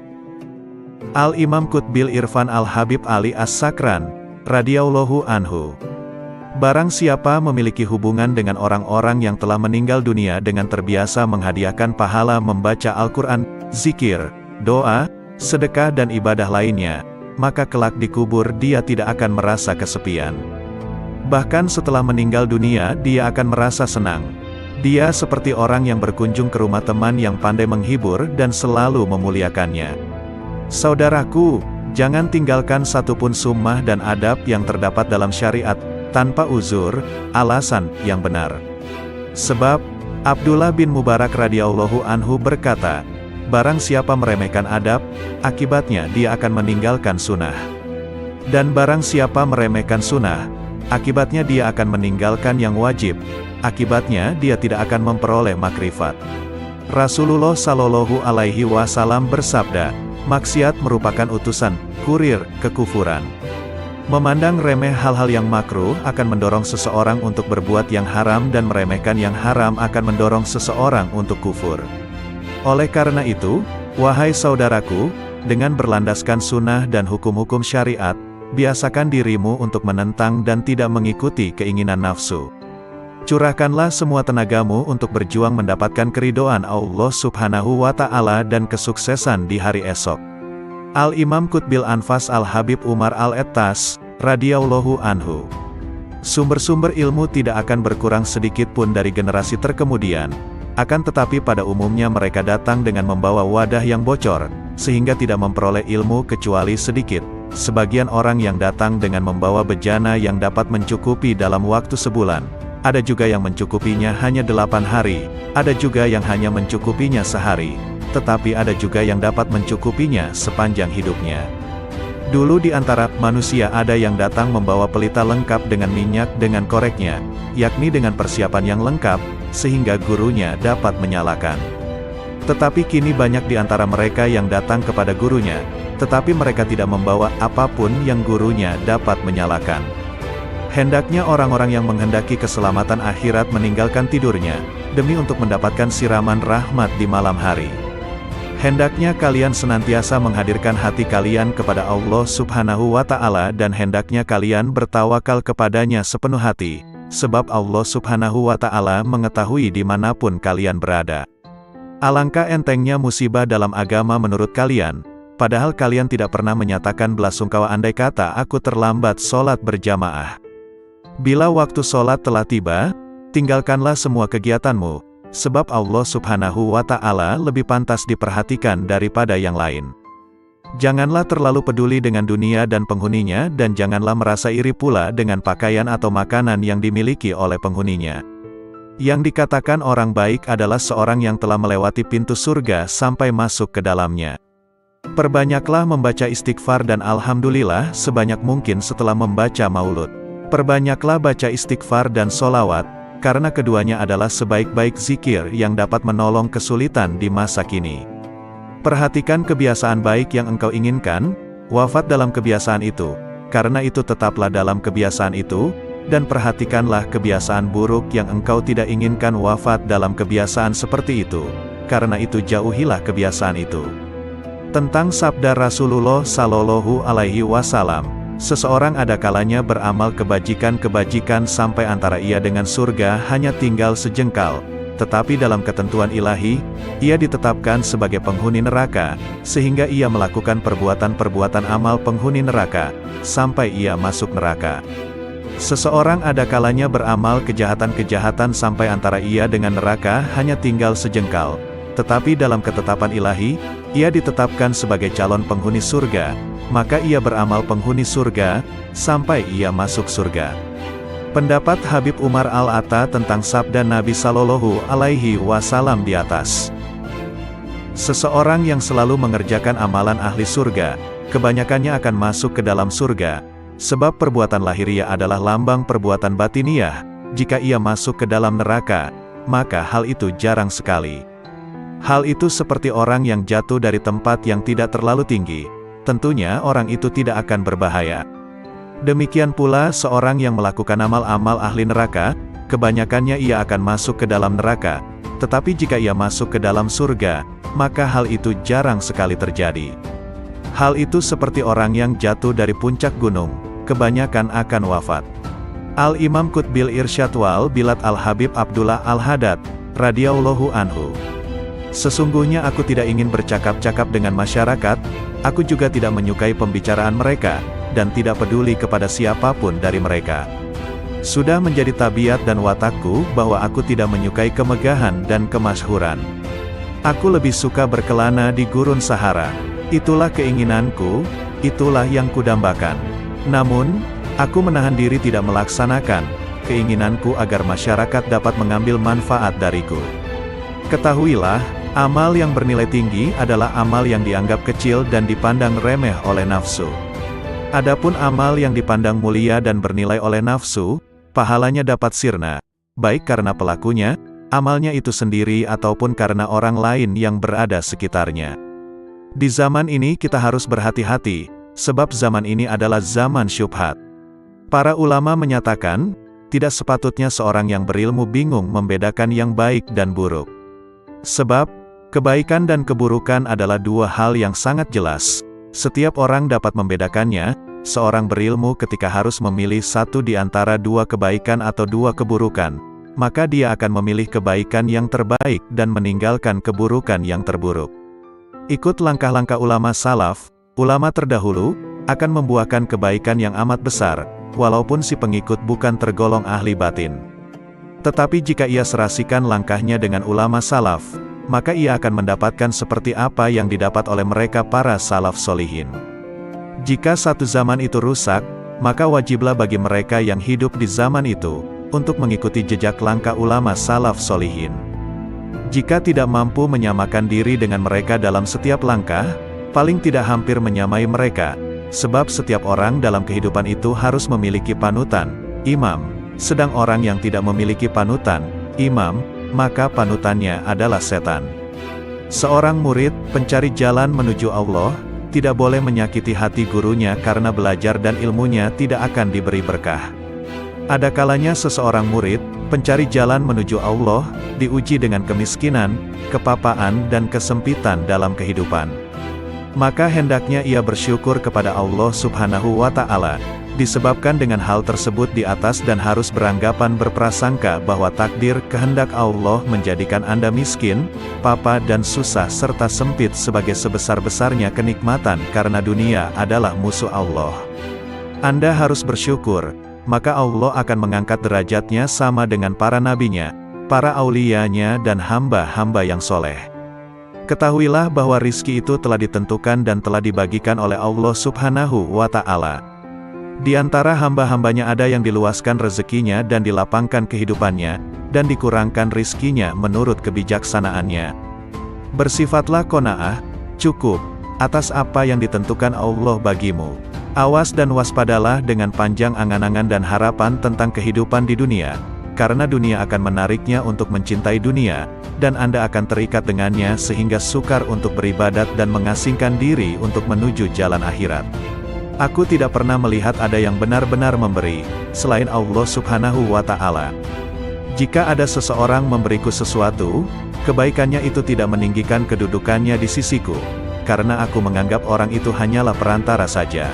Al-Imam Qutbil Irfan Al-Habib Ali As-Sakran, radhiyallahu anhu. Barang siapa memiliki hubungan dengan orang-orang yang telah meninggal dunia dengan terbiasa menghadiahkan pahala membaca Al-Quran, zikir, doa, sedekah dan ibadah lainnya, maka kelak di kubur dia tidak akan merasa kesepian. Bahkan setelah meninggal dunia dia akan merasa senang. Dia seperti orang yang berkunjung ke rumah teman yang pandai menghibur dan selalu memuliakannya. Saudaraku, jangan tinggalkan satupun sunnah dan adab yang terdapat dalam syariat, tanpa uzur, alasan yang benar. Sebab, Abdullah bin Mubarak radhiyallahu anhu berkata, barang siapa meremehkan adab, akibatnya dia akan meninggalkan sunnah. Dan barang siapa meremehkan sunnah, akibatnya dia akan meninggalkan yang wajib, akibatnya dia tidak akan memperoleh makrifat. Rasulullah Shallallahu Alaihi Wasallam bersabda, maksiat merupakan utusan, kurir, kekufuran. Memandang remeh hal-hal yang makruh akan mendorong seseorang untuk berbuat yang haram dan meremehkan yang haram akan mendorong seseorang untuk kufur. Oleh karena itu, wahai saudaraku, dengan berlandaskan sunnah dan hukum-hukum syariat, biasakan dirimu untuk menentang dan tidak mengikuti keinginan nafsu. Curahkanlah semua tenagamu untuk berjuang mendapatkan keridhaan Allah Subhanahu wa Ta'ala dan kesuksesan di hari esok. Al-Imam Qutbil Anfas Al-Habib Umar Al-Ettas, radhiyallahu anhu. Sumber-sumber ilmu tidak akan berkurang sedikit pun dari generasi terkemudian, akan tetapi pada umumnya mereka datang dengan membawa wadah yang bocor, sehingga tidak memperoleh ilmu kecuali sedikit. Sebagian orang yang datang dengan membawa bejana yang dapat mencukupi dalam waktu sebulan, ada juga yang mencukupinya hanya 8 hari, ada juga yang hanya mencukupinya sehari, tetapi ada juga yang dapat mencukupinya sepanjang hidupnya. Dulu di antara manusia ada yang datang membawa pelita lengkap dengan minyak dengan koreknya, yakni dengan persiapan yang lengkap, sehingga gurunya dapat menyalakan. Tetapi kini banyak di antara mereka yang datang kepada gurunya, tetapi mereka tidak membawa apapun yang gurunya dapat menyalakan. Hendaknya orang-orang yang menghendaki keselamatan akhirat meninggalkan tidurnya, demi untuk mendapatkan siraman rahmat di malam hari. Hendaknya kalian senantiasa menghadirkan hati kalian kepada Allah Subhanahu wa Ta'ala dan hendaknya kalian bertawakal kepadanya sepenuh hati, sebab Allah Subhanahu wa Ta'ala mengetahui dimanapun kalian berada. Alangkah entengnya musibah dalam agama menurut kalian, padahal kalian tidak pernah menyatakan belasungkawa andai kata aku terlambat sholat berjamaah. Bila waktu sholat telah tiba, tinggalkanlah semua kegiatanmu, sebab Allah Subhanahu wa Ta'ala lebih pantas diperhatikan daripada yang lain. Janganlah terlalu peduli dengan dunia dan penghuninya dan janganlah merasa iri pula dengan pakaian atau makanan yang dimiliki oleh penghuninya. Yang dikatakan orang baik adalah seorang yang telah melewati pintu surga sampai masuk ke dalamnya. Perbanyaklah membaca istighfar dan alhamdulillah sebanyak mungkin setelah membaca maulud. Perbanyaklah baca istighfar dan solawat, karena keduanya adalah sebaik-baik zikir yang dapat menolong kesulitan di masa kini. Perhatikan kebiasaan baik yang engkau inginkan, wafat dalam kebiasaan itu, karena itu tetaplah dalam kebiasaan itu, dan perhatikanlah kebiasaan buruk yang engkau tidak inginkan wafat dalam kebiasaan seperti itu, karena itu jauhilah kebiasaan itu. Tentang sabda Rasulullah Shallallahu Alaihi Wasallam, seseorang ada kalanya beramal kebajikan-kebajikan sampai antara ia dengan surga hanya tinggal sejengkal, tetapi dalam ketentuan ilahi, ia ditetapkan sebagai penghuni neraka, sehingga ia melakukan perbuatan-perbuatan amal penghuni neraka, sampai ia masuk neraka. Seseorang ada kalanya beramal kejahatan-kejahatan sampai antara ia dengan neraka hanya tinggal sejengkal, tetapi dalam ketetapan ilahi, ia ditetapkan sebagai calon penghuni surga, maka ia beramal penghuni surga, sampai ia masuk surga. Pendapat Habib Umar Al-Atta tentang sabda Nabi Shallallahu Alaihi Wasallam di atas. Seseorang yang selalu mengerjakan amalan ahli surga, kebanyakannya akan masuk ke dalam surga, sebab perbuatan lahiriah adalah lambang perbuatan batiniah. Jika ia masuk ke dalam neraka, maka hal itu jarang sekali. Hal itu seperti orang yang jatuh dari tempat yang tidak terlalu tinggi, tentunya orang itu tidak akan berbahaya. Demikian pula seorang yang melakukan amal-amal ahli neraka, kebanyakannya ia akan masuk ke dalam neraka, tetapi jika ia masuk ke dalam surga, maka hal itu jarang sekali terjadi. Hal itu seperti orang yang jatuh dari puncak gunung, kebanyakan akan wafat. Al-Imam Qutbil Irsyad wal Bilad Al-Habib Abdullah Al-Haddad, radhiyallahu anhu. Sesungguhnya aku tidak ingin bercakap-cakap dengan masyarakat, aku juga tidak menyukai pembicaraan mereka, dan tidak peduli kepada siapapun dari mereka. Sudah menjadi tabiat dan watakku bahwa aku tidak menyukai kemegahan dan kemasyhuran. Aku lebih suka berkelana di gurun Sahara. Itulah keinginanku, itulah yang kudambakan. Namun, aku menahan diri tidak melaksanakan keinginanku agar masyarakat dapat mengambil manfaat dariku. Ketahuilah, amal yang bernilai tinggi adalah amal yang dianggap kecil dan dipandang remeh oleh nafsu. Adapun amal yang dipandang mulia dan bernilai oleh nafsu, pahalanya dapat sirna, baik karena pelakunya, amalnya itu sendiri ataupun karena orang lain yang berada sekitarnya. Di zaman ini kita harus berhati-hati, sebab zaman ini adalah zaman syubhat. Para ulama menyatakan, tidak sepatutnya seorang yang berilmu bingung membedakan yang baik dan buruk. Sebab, kebaikan dan keburukan adalah dua hal yang sangat jelas. Setiap orang dapat membedakannya. Seorang berilmu ketika harus memilih satu di antara dua kebaikan atau dua keburukan, maka dia akan memilih kebaikan yang terbaik dan meninggalkan keburukan yang terburuk. Ikut langkah-langkah ulama salaf, ulama terdahulu, akan membuahkan kebaikan yang amat besar, walaupun si pengikut bukan tergolong ahli batin. Tetapi jika ia serasikan langkahnya dengan ulama salaf, maka ia akan mendapatkan seperti apa yang didapat oleh mereka para salaf solihin. Jika satu zaman itu rusak, maka wajiblah bagi mereka yang hidup di zaman itu, untuk mengikuti jejak langkah ulama salaf solihin. Jika tidak mampu menyamakan diri dengan mereka dalam setiap langkah, paling tidak hampir menyamai mereka, sebab setiap orang dalam kehidupan itu harus memiliki panutan, imam, sedang orang yang tidak memiliki panutan, imam, maka panutannya adalah setan. Seorang murid, pencari jalan menuju Allah, tidak boleh menyakiti hati gurunya karena belajar dan ilmunya tidak akan diberi berkah. Ada kalanya seseorang murid, pencari jalan menuju Allah, diuji dengan kemiskinan, kepapaan dan kesempitan dalam kehidupan. Maka hendaknya ia bersyukur kepada Allah Subhanahu wa Ta'ala, disebabkan dengan hal tersebut di atas dan harus beranggapan berprasangka bahwa takdir kehendak Allah menjadikan Anda miskin, papa dan susah serta sempit sebagai sebesar-besarnya kenikmatan karena dunia adalah musuh Allah. Anda harus bersyukur, maka Allah akan mengangkat derajatnya sama dengan para nabinya, para auliyanya dan hamba-hamba yang soleh. Ketahuilah bahwa rizki itu telah ditentukan dan telah dibagikan oleh Allah Subhanahu wa Ta'ala. Di antara hamba-hambanya ada yang diluaskan rezekinya dan dilapangkan kehidupannya, dan dikurangkan rizkinya menurut kebijaksanaannya. Bersifatlah qanaah, cukup, atas apa yang ditentukan Allah bagimu. Awas dan waspadalah dengan panjang angan-angan dan harapan tentang kehidupan di dunia, karena dunia akan menariknya untuk mencintai dunia, dan Anda akan terikat dengannya sehingga sukar untuk beribadat dan mengasingkan diri untuk menuju jalan akhirat. Aku tidak pernah melihat ada yang benar-benar memberi, selain Allah Subhanahu wa Ta'ala. Jika ada seseorang memberiku sesuatu, kebaikannya itu tidak meninggikan kedudukannya di sisiku, karena aku menganggap orang itu hanyalah perantara saja.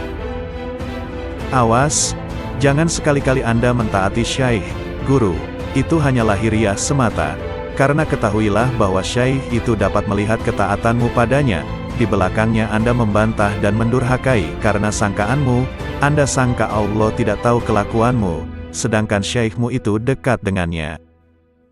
Awas, jangan sekali-kali Anda mentaati syaikh, guru, itu hanya lahiriah semata, karena ketahuilah bahwa syaikh itu dapat melihat ketaatanmu padanya. Di belakangnya Anda membantah dan mendurhakai karena sangkaanmu, Anda sangka Allah tidak tahu kelakuanmu, sedangkan syekhmu itu dekat dengannya.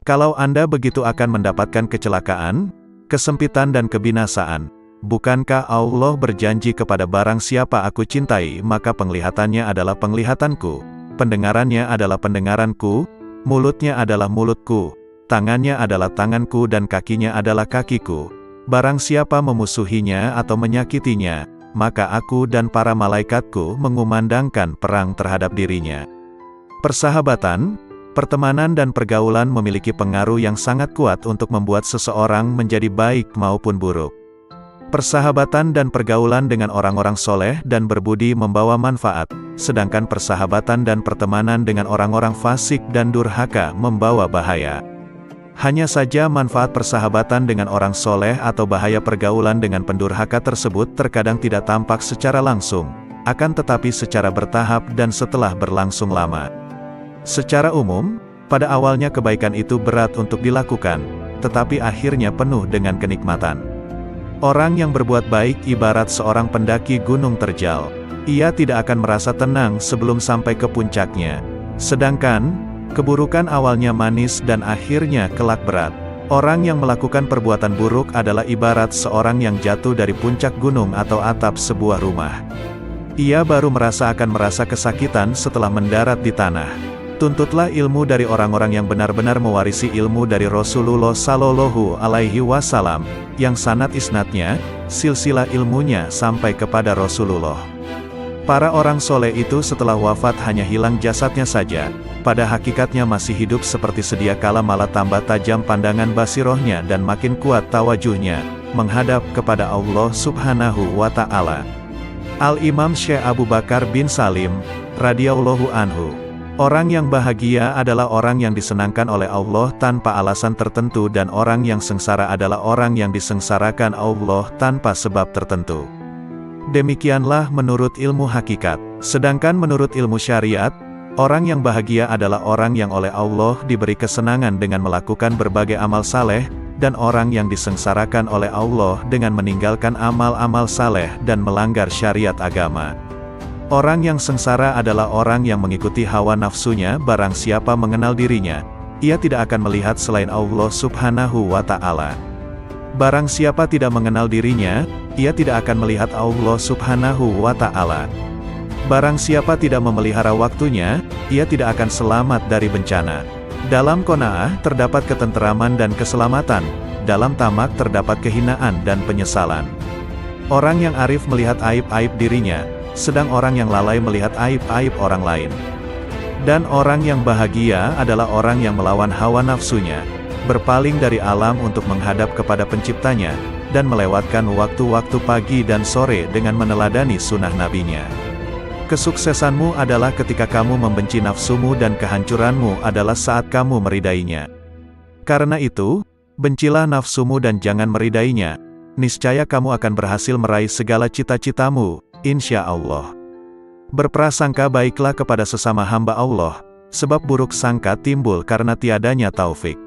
Kalau Anda begitu akan mendapatkan kecelakaan, kesempitan dan kebinasaan. Bukankah Allah berjanji kepada barang siapa aku cintai maka penglihatannya adalah penglihatanku, pendengarannya adalah pendengaranku, mulutnya adalah mulutku, tangannya adalah tanganku dan kakinya adalah kakiku. Barang siapa memusuhinya atau menyakitinya, maka aku dan para malaikatku mengumandangkan perang terhadap dirinya. Persahabatan, pertemanan dan pergaulan memiliki pengaruh yang sangat kuat untuk membuat seseorang menjadi baik maupun buruk. Persahabatan dan pergaulan dengan orang-orang soleh dan berbudi membawa manfaat, sedangkan persahabatan dan pertemanan dengan orang-orang fasik dan durhaka membawa bahaya. Hanya saja manfaat persahabatan dengan orang soleh atau bahaya pergaulan dengan pendurhaka tersebut terkadang tidak tampak secara langsung, akan tetapi secara bertahap dan setelah berlangsung lama. Secara umum, pada awalnya kebaikan itu berat untuk dilakukan, tetapi akhirnya penuh dengan kenikmatan. Orang yang berbuat baik ibarat seorang pendaki gunung terjal. Ia tidak akan merasa tenang sebelum sampai ke puncaknya. Sedangkan, keburukan awalnya manis dan akhirnya kelak berat. Orang yang melakukan perbuatan buruk adalah ibarat seorang yang jatuh dari puncak gunung atau atap sebuah rumah. Ia baru akan merasa kesakitan setelah mendarat di tanah. Tuntutlah ilmu dari orang-orang yang benar-benar mewarisi ilmu dari Rasulullah Shallallahu Alaihi Wasallam, yang sanad isnadnya, silsilah ilmunya sampai kepada Rasulullah. Para orang soleh itu setelah wafat hanya hilang jasadnya saja, pada hakikatnya masih hidup seperti sedia kala, malah tambah tajam pandangan basirohnya dan makin kuat tawajuhnya, menghadap kepada Allah Subhanahu wa Ta'ala. Al-Imam Syekh Abu Bakar bin Salim, radhiyallahu anhu. Orang yang bahagia adalah orang yang disenangkan oleh Allah tanpa alasan tertentu dan orang yang sengsara adalah orang yang disengsarakan Allah tanpa sebab tertentu. Demikianlah menurut ilmu hakikat. Sedangkan menurut ilmu syariat, orang yang bahagia adalah orang yang oleh Allah diberi kesenangan dengan melakukan berbagai amal saleh, dan orang yang disengsarakan oleh Allah dengan meninggalkan amal-amal saleh dan melanggar syariat agama. Orang yang sengsara adalah orang yang mengikuti hawa nafsunya. Barang siapa mengenal dirinya, ia tidak akan melihat selain Allah Subhanahu wa Ta'ala. Barang siapa tidak mengenal dirinya, ia tidak akan melihat Allah Subhanahu wa Ta'ala. Barang siapa tidak memelihara waktunya, ia tidak akan selamat dari bencana. Dalam qanaah terdapat ketenteraman dan keselamatan, dalam tamak terdapat kehinaan dan penyesalan. Orang yang arif melihat aib-aib dirinya, sedang orang yang lalai melihat aib-aib orang lain. Dan orang yang bahagia adalah orang yang melawan hawa nafsunya, berpaling dari alam untuk menghadap kepada penciptanya, dan melewatkan waktu-waktu pagi dan sore dengan meneladani sunnah nabinya. Kesuksesanmu adalah ketika kamu membenci nafsumu dan kehancuranmu adalah saat kamu meridainya. Karena itu, bencilah nafsumu dan jangan meridainya, niscaya kamu akan berhasil meraih segala cita-citamu, insya Allah. Berprasangka baiklah kepada sesama hamba Allah, sebab buruk sangka timbul karena tiadanya taufik.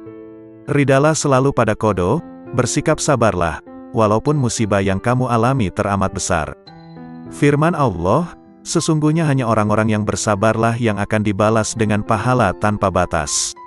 Ridalah selalu pada qada, bersikap sabarlah, walaupun musibah yang kamu alami teramat besar. Firman Allah, sesungguhnya hanya orang-orang yang bersabarlah yang akan dibalas dengan pahala tanpa batas.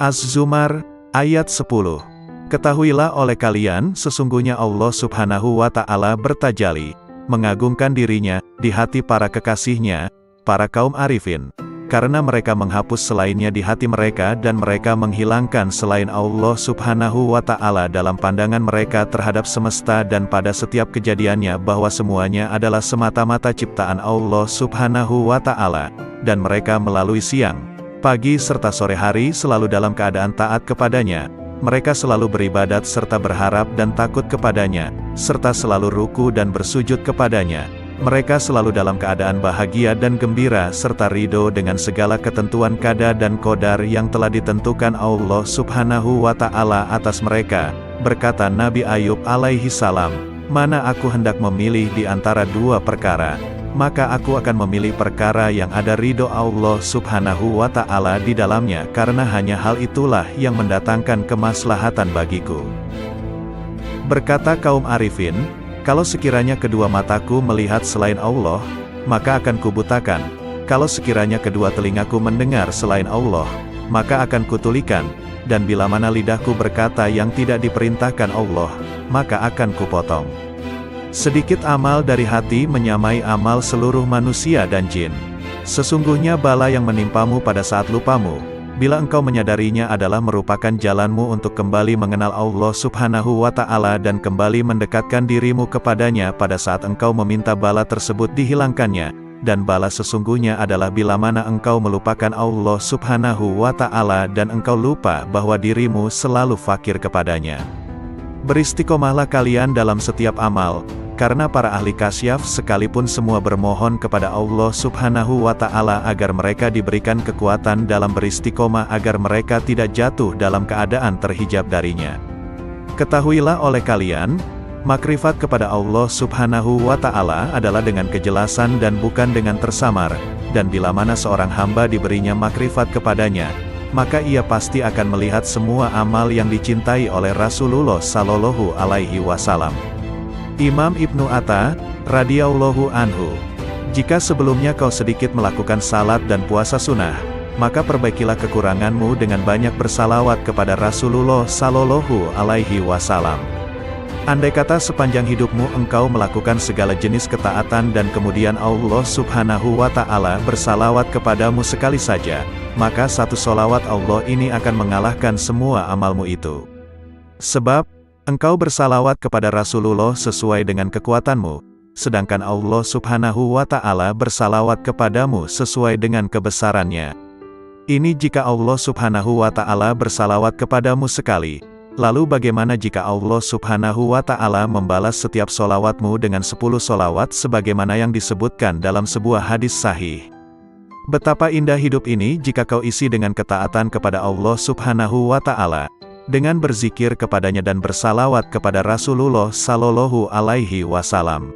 Az-Zumar, ayat 10. Ketahuilah oleh kalian, sesungguhnya Allah Subhanahu wa Ta'ala bertajalli, mengagungkan dirinya, di hati para kekasihnya, para kaum arifin, karena mereka menghapus selainnya di hati mereka dan mereka menghilangkan selain Allah Subhanahu wa Ta'ala dalam pandangan mereka terhadap semesta dan pada setiap kejadiannya bahwa semuanya adalah semata-mata ciptaan Allah Subhanahu wa Ta'ala, dan mereka melalui siang, pagi serta sore hari selalu dalam keadaan taat kepadanya. Mereka selalu beribadat serta berharap dan takut kepadanya, serta selalu ruku dan bersujud kepadanya. Mereka selalu dalam keadaan bahagia dan gembira serta ridho dengan segala ketentuan qada dan qadar yang telah ditentukan Allah Subhanahu wa Ta'ala atas mereka. Berkata Nabi Ayub alaihi salam, "Mana aku hendak memilih di antara dua perkara, maka aku akan memilih perkara yang ada ridho Allah Subhanahu wa Ta'ala di dalamnya karena hanya hal itulah yang mendatangkan kemaslahatan bagiku." Berkata kaum arifin, "Kalau sekiranya kedua mataku melihat selain Allah, maka akan kubutakan. Kalau sekiranya kedua telingaku mendengar selain Allah, maka akan kutulikan. Dan bila mana lidahku berkata yang tidak diperintahkan Allah, maka akan kupotong." Sedikit amal dari hati menyamai amal seluruh manusia dan jin. Sesungguhnya bala yang menimpamu pada saat lupamu, bila engkau menyadarinya adalah merupakan jalanmu untuk kembali mengenal Allah Subhanahu wa Ta'ala dan kembali mendekatkan dirimu kepadanya pada saat engkau meminta bala tersebut dihilangkannya, dan bala sesungguhnya adalah bila mana engkau melupakan Allah Subhanahu wa Ta'ala dan engkau lupa bahwa dirimu selalu fakir kepadanya. Beristiqomahlah kalian dalam setiap amal, karena para ahli kasyaf sekalipun semua bermohon kepada Allah Subhanahu wa Ta'ala agar mereka diberikan kekuatan dalam beristiqomah agar mereka tidak jatuh dalam keadaan terhijab darinya. Ketahuilah oleh kalian, makrifat kepada Allah Subhanahu wa Ta'ala adalah dengan kejelasan dan bukan dengan tersamar, dan bila mana seorang hamba diberinya makrifat kepadanya, maka ia pasti akan melihat semua amal yang dicintai oleh Rasulullah Sallallahu Alaihi Wasallam. Imam Ibnu Atta, radhiyallahu anhu, jika sebelumnya kau sedikit melakukan salat dan puasa sunnah, maka perbaikilah kekuranganmu dengan banyak bersalawat kepada Rasulullah Sallallahu Alaihi Wasallam. Andai kata sepanjang hidupmu engkau melakukan segala jenis ketaatan dan kemudian Allah Subhanahu wa Ta'ala bersalawat kepadamu sekali saja, maka satu solawat Allah ini akan mengalahkan semua amalmu itu. Sebab, engkau bersalawat kepada Rasulullah sesuai dengan kekuatanmu, sedangkan Allah Subhanahu wa Ta'ala bersalawat kepadamu sesuai dengan kebesarannya. Ini jika Allah Subhanahu wa Ta'ala bersalawat kepadamu sekali, Lalu bagaimana jika Allah Subhanahu wa Ta'ala membalas setiap solawatmu dengan 10 solawat sebagaimana yang disebutkan dalam sebuah hadis sahih? Betapa indah hidup ini jika kau isi dengan ketaatan kepada Allah Subhanahu wa Ta'ala, dengan berzikir kepadanya dan bersalawat kepada Rasulullah Sallallahu Alaihi Wasallam.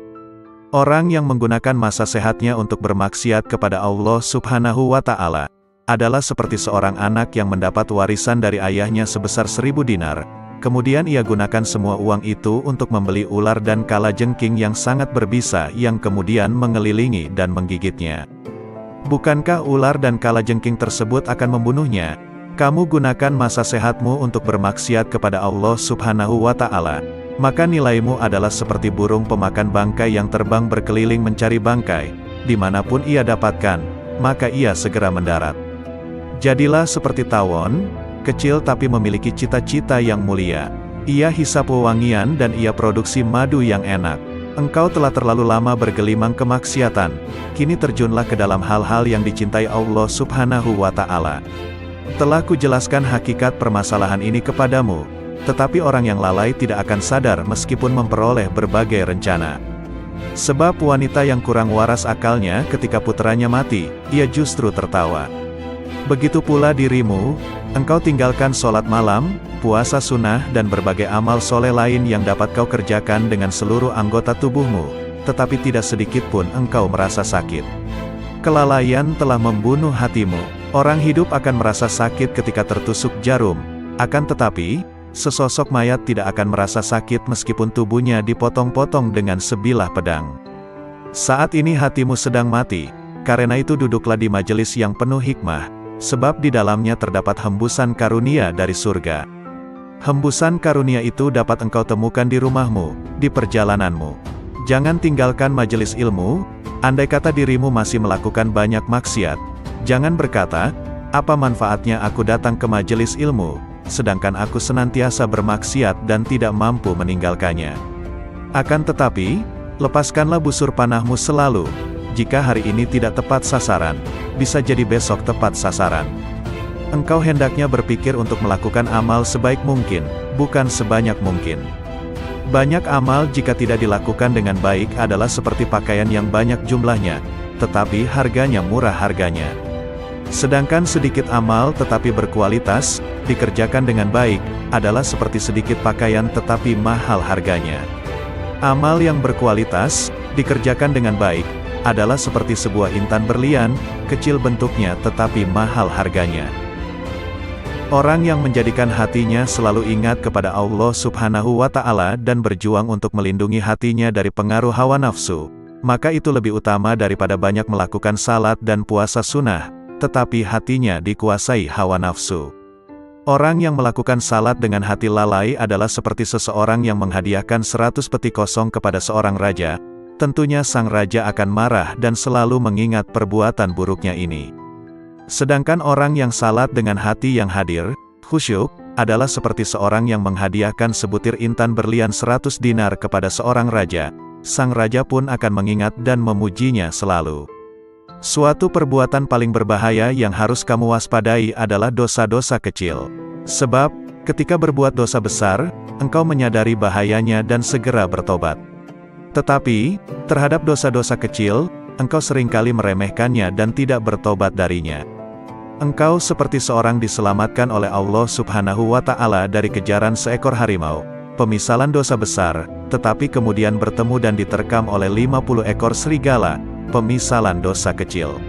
Orang yang menggunakan masa sehatnya untuk bermaksiat kepada Allah Subhanahu wa Ta'ala adalah seperti seorang anak yang mendapat warisan dari ayahnya sebesar 1000 dinar, kemudian ia gunakan semua uang itu untuk membeli ular dan kalajengking yang sangat berbisa yang kemudian mengelilingi dan menggigitnya. Bukankah ular dan kalajengking tersebut akan membunuhnya? Kamu gunakan masa sehatmu untuk bermaksiat kepada Allah Subhanahu wa Ta'ala, maka nilaimu adalah seperti burung pemakan bangkai yang terbang berkeliling mencari bangkai, dimanapun ia dapatkan, maka ia segera mendarat. Jadilah seperti tawon, kecil tapi memiliki cita-cita yang mulia. Ia hisap wewangian dan ia produksi madu yang enak. Engkau telah terlalu lama bergelimang kemaksiatan, kini terjunlah ke dalam hal-hal yang dicintai Allah Subhanahu wa Ta'ala. Telah kujelaskan hakikat permasalahan ini kepadamu, tetapi orang yang lalai tidak akan sadar meskipun memperoleh berbagai rencana. Sebab wanita yang kurang waras akalnya ketika putranya mati, ia justru tertawa. Begitu pula dirimu, engkau tinggalkan sholat malam, puasa sunnah dan berbagai amal soleh lain yang dapat kau kerjakan dengan seluruh anggota tubuhmu, tetapi tidak sedikit pun engkau merasa sakit. Kelalaian telah membunuh hatimu. Orang hidup akan merasa sakit ketika tertusuk jarum, akan tetapi, sesosok mayat tidak akan merasa sakit meskipun tubuhnya dipotong-potong dengan sebilah pedang. Saat ini hatimu sedang mati, karena itu duduklah di majelis yang penuh hikmah, sebab di dalamnya terdapat hembusan karunia dari surga. Hembusan karunia itu dapat engkau temukan di rumahmu, di perjalananmu. Jangan tinggalkan majelis ilmu, andai kata dirimu masih melakukan banyak maksiat. Jangan berkata, apa manfaatnya aku datang ke majelis ilmu, sedangkan aku senantiasa bermaksiat dan tidak mampu meninggalkannya. Akan tetapi, lepaskanlah busur panahmu selalu. Jika hari ini tidak tepat sasaran, bisa jadi besok tepat sasaran. Engkau hendaknya berpikir untuk melakukan amal sebaik mungkin, bukan sebanyak mungkin. Banyak amal jika tidak dilakukan dengan baik adalah seperti pakaian yang banyak jumlahnya, tetapi harganya murah harganya. Sedangkan sedikit amal tetapi berkualitas, dikerjakan dengan baik, adalah seperti sedikit pakaian tetapi mahal harganya. Amal yang berkualitas, dikerjakan dengan baik, adalah seperti sebuah intan berlian, kecil bentuknya tetapi mahal harganya. Orang yang menjadikan hatinya selalu ingat kepada Allah Subhanahu wa Ta'ala dan berjuang untuk melindungi hatinya dari pengaruh hawa nafsu, maka itu lebih utama daripada banyak melakukan salat dan puasa sunnah, tetapi hatinya dikuasai hawa nafsu. Orang yang melakukan salat dengan hati lalai adalah seperti seseorang yang menghadiahkan 100 peti kosong kepada seorang raja. Tentunya sang raja akan marah dan selalu mengingat perbuatan buruknya ini. Sedangkan orang yang salat dengan hati yang hadir, khusyuk, adalah seperti seorang yang menghadiahkan sebutir intan berlian 100 dinar kepada seorang raja. Sang raja pun akan mengingat dan memujinya selalu. Suatu perbuatan paling berbahaya yang harus kamu waspadai adalah dosa-dosa kecil. Sebab, ketika berbuat dosa besar, engkau menyadari bahayanya dan segera bertobat. Tetapi, terhadap dosa-dosa kecil, engkau seringkali meremehkannya dan tidak bertobat darinya. Engkau seperti seorang diselamatkan oleh Allah Subhanahu wa Ta'ala dari kejaran seekor harimau, pemisalan dosa besar, tetapi kemudian bertemu dan diterkam oleh 50 ekor serigala, pemisalan dosa kecil.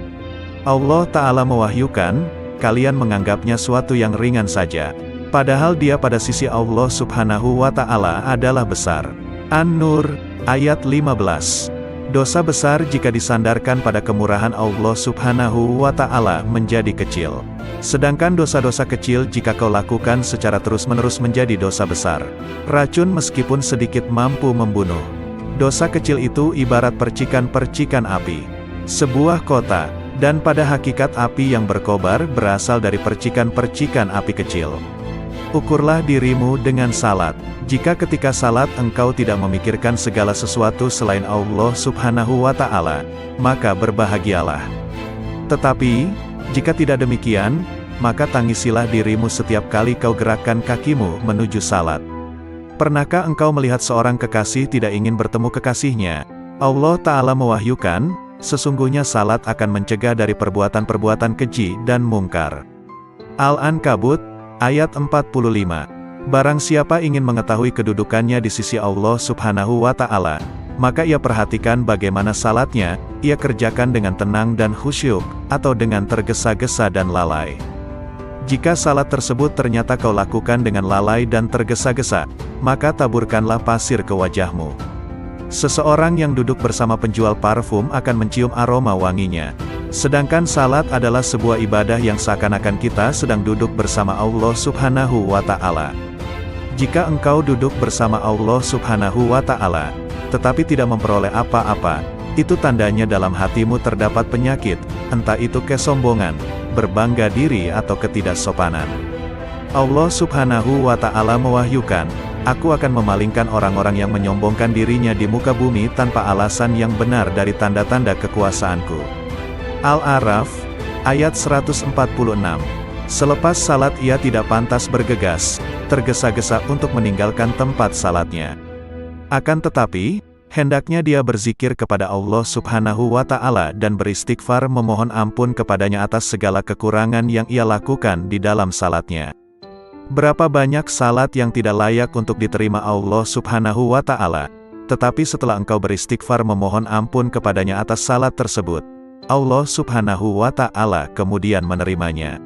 Allah Ta'ala mewahyukan, kalian menganggapnya suatu yang ringan saja, padahal dia pada sisi Allah Subhanahu wa Ta'ala adalah besar. An-Nur Ayat 15. Dosa besar jika disandarkan pada kemurahan Allah Subhanahu wa Ta'ala menjadi kecil. Sedangkan dosa-dosa kecil jika kau lakukan secara terus-menerus menjadi dosa besar. Racun meskipun sedikit mampu membunuh. Dosa kecil itu ibarat percikan-percikan api. Sebuah kota, dan pada hakikat api yang berkobar berasal dari percikan-percikan api kecil. Ukurlah dirimu dengan salat. Jika ketika salat engkau tidak memikirkan segala sesuatu selain Allah Subhanahu wa Ta'ala, maka berbahagialah. Tetapi, jika tidak demikian, maka tangisilah dirimu setiap kali kau gerakkan kakimu menuju salat. Pernahkah engkau melihat seorang kekasih tidak ingin bertemu kekasihnya? Allah Ta'ala mewahyukan, sesungguhnya salat akan mencegah dari perbuatan-perbuatan keji dan mungkar. Al-Ankabut, ayat 45. Barang siapa ingin mengetahui kedudukannya di sisi Allah Subhanahu wa Ta'ala, maka ia perhatikan bagaimana salatnya, ia kerjakan dengan tenang dan khusyuk, atau dengan tergesa-gesa dan lalai. Jika salat tersebut ternyata kau lakukan dengan lalai dan tergesa-gesa, maka taburkanlah pasir ke wajahmu. Seseorang yang duduk bersama penjual parfum akan mencium aroma wanginya. Sedangkan salat adalah sebuah ibadah yang seakan-akan kita sedang duduk bersama Allah Subhanahu wa Ta'ala. Jika engkau duduk bersama Allah Subhanahu wa Ta'ala, tetapi tidak memperoleh apa-apa, itu tandanya dalam hatimu terdapat penyakit, entah itu kesombongan, berbangga diri atau ketidaksopanan. Allah Subhanahu wa Ta'ala mewahyukan, aku akan memalingkan orang-orang yang menyombongkan dirinya di muka bumi tanpa alasan yang benar dari tanda-tanda kekuasaanku. Al-A'raf, ayat 146. Selepas salat ia tidak pantas bergegas, tergesa-gesa untuk meninggalkan tempat salatnya. Akan tetapi, hendaknya dia berzikir kepada Allah Subhanahu wa Ta'ala dan beristighfar memohon ampun kepadanya atas segala kekurangan yang ia lakukan di dalam salatnya. Berapa banyak salat yang tidak layak untuk diterima Allah Subhanahu wa Ta'ala, tetapi setelah engkau beristighfar memohon ampun kepadanya atas salat tersebut, Allah Subhanahu wa Ta'ala kemudian menerimanya.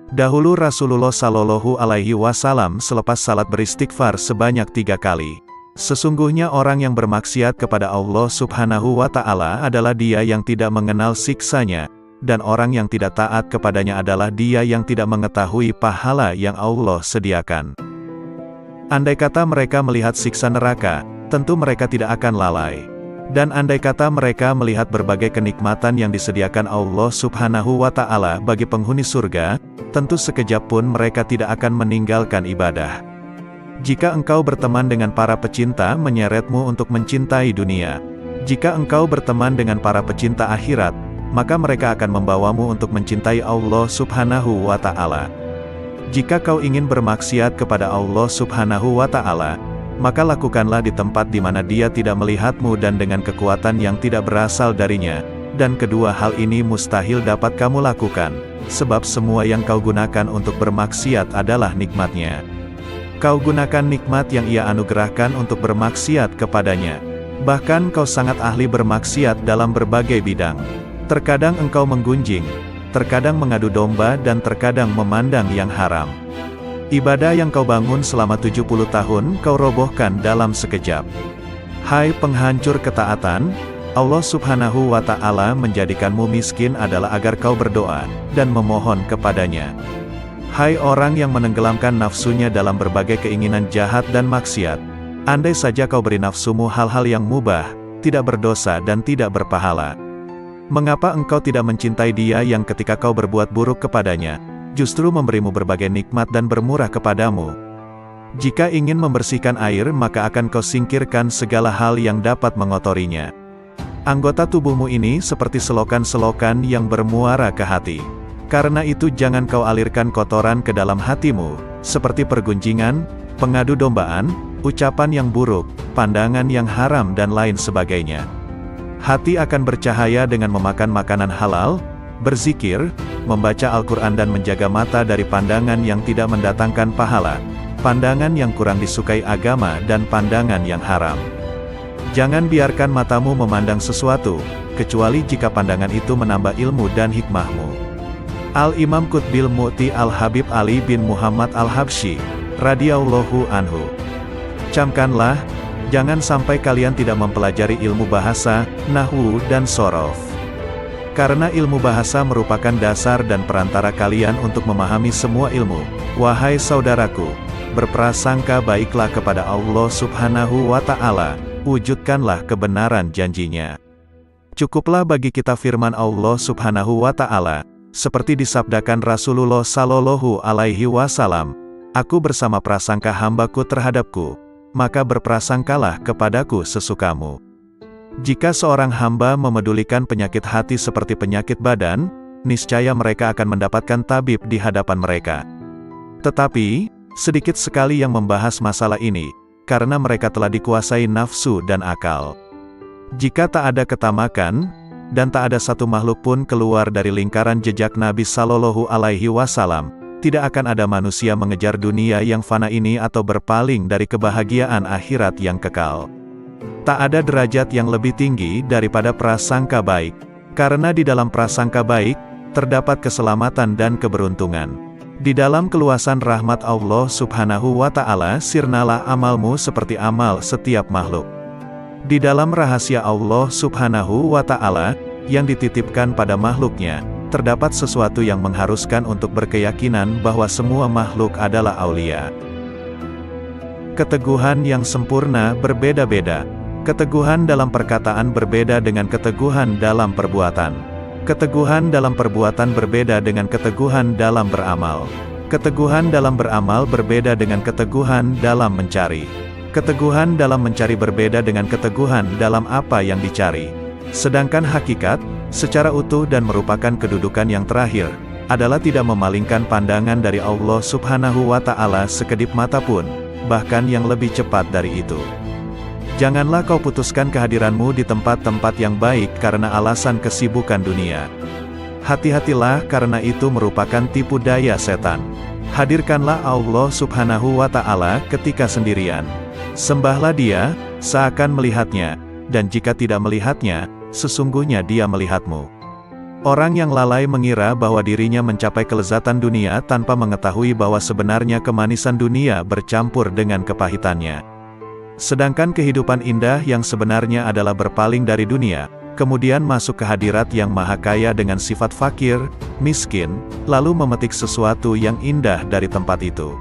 Dahulu Rasulullah Shallallahu Alaihi Wasallam selepas salat beristighfar sebanyak 3 kali. Sesungguhnya orang yang bermaksiat kepada Allah Subhanahu wa Ta'ala adalah dia yang tidak mengenal siksanya, dan orang yang tidak taat kepadanya adalah dia yang tidak mengetahui pahala yang Allah sediakan. Andai kata mereka melihat siksa neraka, tentu mereka tidak akan lalai. Dan andai kata mereka melihat berbagai kenikmatan yang disediakan Allah Subhanahu wa Ta'ala bagi penghuni surga, tentu sekejap pun mereka tidak akan meninggalkan ibadah. Jika engkau berteman dengan para pecinta menyeretmu untuk mencintai dunia. Jika engkau berteman dengan para pecinta akhirat, maka mereka akan membawamu untuk mencintai Allah Subhanahu wa Ta'ala. Jika kau ingin bermaksiat kepada Allah Subhanahu wa Ta'ala, maka lakukanlah di tempat di mana Dia tidak melihatmu dan dengan kekuatan yang tidak berasal darinya, dan kedua hal ini mustahil dapat kamu lakukan, sebab semua yang kau gunakan untuk bermaksiat adalah nikmatnya. Kau gunakan nikmat yang Ia anugerahkan untuk bermaksiat kepadanya. Bahkan kau sangat ahli bermaksiat dalam berbagai bidang. Terkadang engkau menggunjing, terkadang mengadu domba dan terkadang memandang yang haram. Ibadah yang kau bangun selama 70 tahun kau robohkan dalam sekejap. Hai penghancur ketaatan, Allah Subhanahu wa Ta'ala menjadikanmu miskin adalah agar kau berdoa dan memohon kepadanya. Hai orang yang menenggelamkan nafsunya dalam berbagai keinginan jahat dan maksiat, andai saja kau beri nafsumu hal-hal yang mubah, tidak berdosa dan tidak berpahala. Mengapa engkau tidak mencintai Dia yang ketika kau berbuat buruk kepadanya, justru memberimu berbagai nikmat dan bermurah kepadamu? Jika ingin membersihkan air maka akan kau singkirkan segala hal yang dapat mengotorinya. Anggota tubuhmu ini seperti selokan-selokan yang bermuara ke hati. Karena itu jangan kau alirkan kotoran ke dalam hatimu, seperti pergunjingan, pengadu dombaan, ucapan yang buruk, pandangan yang haram dan lain sebagainya. Hati akan bercahaya dengan memakan makanan halal, berzikir, membaca Al-Quran dan menjaga mata dari pandangan yang tidak mendatangkan pahala, pandangan yang kurang disukai agama dan pandangan yang haram. Jangan biarkan matamu memandang sesuatu, kecuali jika pandangan itu menambah ilmu dan hikmahmu. Al-Imam Qutbil Mu'ti Al-Habib Ali bin Muhammad Al-Habsyi, radhiyallahu anhu. Camkanlah, jangan sampai kalian tidak mempelajari ilmu bahasa, nahwu dan shorof. Karena ilmu bahasa merupakan dasar dan perantara kalian untuk memahami semua ilmu. Wahai saudaraku, berprasangka baiklah kepada Allah Subhanahu wa Ta'ala, wujudkanlah kebenaran janjinya. Cukuplah bagi kita firman Allah Subhanahu wa Ta'ala, seperti disabdakan Rasulullah Shallallahu Alaihi Wasallam, aku bersama prasangka hambaku terhadapku, maka berprasangkalah kepadaku sesukamu. Jika seorang hamba memedulikan penyakit hati seperti penyakit badan, niscaya mereka akan mendapatkan tabib di hadapan mereka. Tetapi, sedikit sekali yang membahas masalah ini, karena mereka telah dikuasai nafsu dan akal. Jika tak ada ketamakan, dan tak ada satu makhluk pun keluar dari lingkaran jejak Nabi Shallallahu Alaihi Wasallam, tidak akan ada manusia mengejar dunia yang fana ini atau berpaling dari kebahagiaan akhirat yang kekal. Tak ada derajat yang lebih tinggi daripada prasangka baik, karena di dalam prasangka baik, terdapat keselamatan dan keberuntungan. Di dalam keluasan rahmat Allah Subhanahu wa Ta'ala, sirnalah amalmu seperti amal setiap makhluk. Di dalam rahasia Allah Subhanahu wa Ta'ala, yang dititipkan pada makhluknya, terdapat sesuatu yang mengharuskan untuk berkeyakinan bahwa semua makhluk adalah aulia. Keteguhan yang sempurna berbeda-beda. Keteguhan dalam perkataan berbeda dengan keteguhan dalam perbuatan. Keteguhan dalam perbuatan berbeda dengan keteguhan dalam beramal. Keteguhan dalam beramal berbeda dengan keteguhan dalam mencari. Keteguhan dalam mencari berbeda dengan keteguhan dalam apa yang dicari. Sedangkan hakikat, secara utuh dan merupakan kedudukan yang terakhir, adalah tidak memalingkan pandangan dari Allah Subhanahu wa Ta'ala sekedip mata pun, bahkan yang lebih cepat dari itu. Janganlah kau putuskan kehadiranmu di tempat-tempat yang baik karena alasan kesibukan dunia. Hati-hatilah karena itu merupakan tipu daya setan. Hadirkanlah Allah Subhanahu wa Ta'ala ketika sendirian. Sembahlah Dia, seakan melihatnya, dan jika tidak melihatnya, sesungguhnya Dia melihatmu. Orang yang lalai mengira bahwa dirinya mencapai kelezatan dunia tanpa mengetahui bahwa sebenarnya kemanisan dunia bercampur dengan kepahitannya. Sedangkan kehidupan indah yang sebenarnya adalah berpaling dari dunia, kemudian masuk ke hadirat yang maha kaya dengan sifat fakir, miskin, lalu memetik sesuatu yang indah dari tempat itu.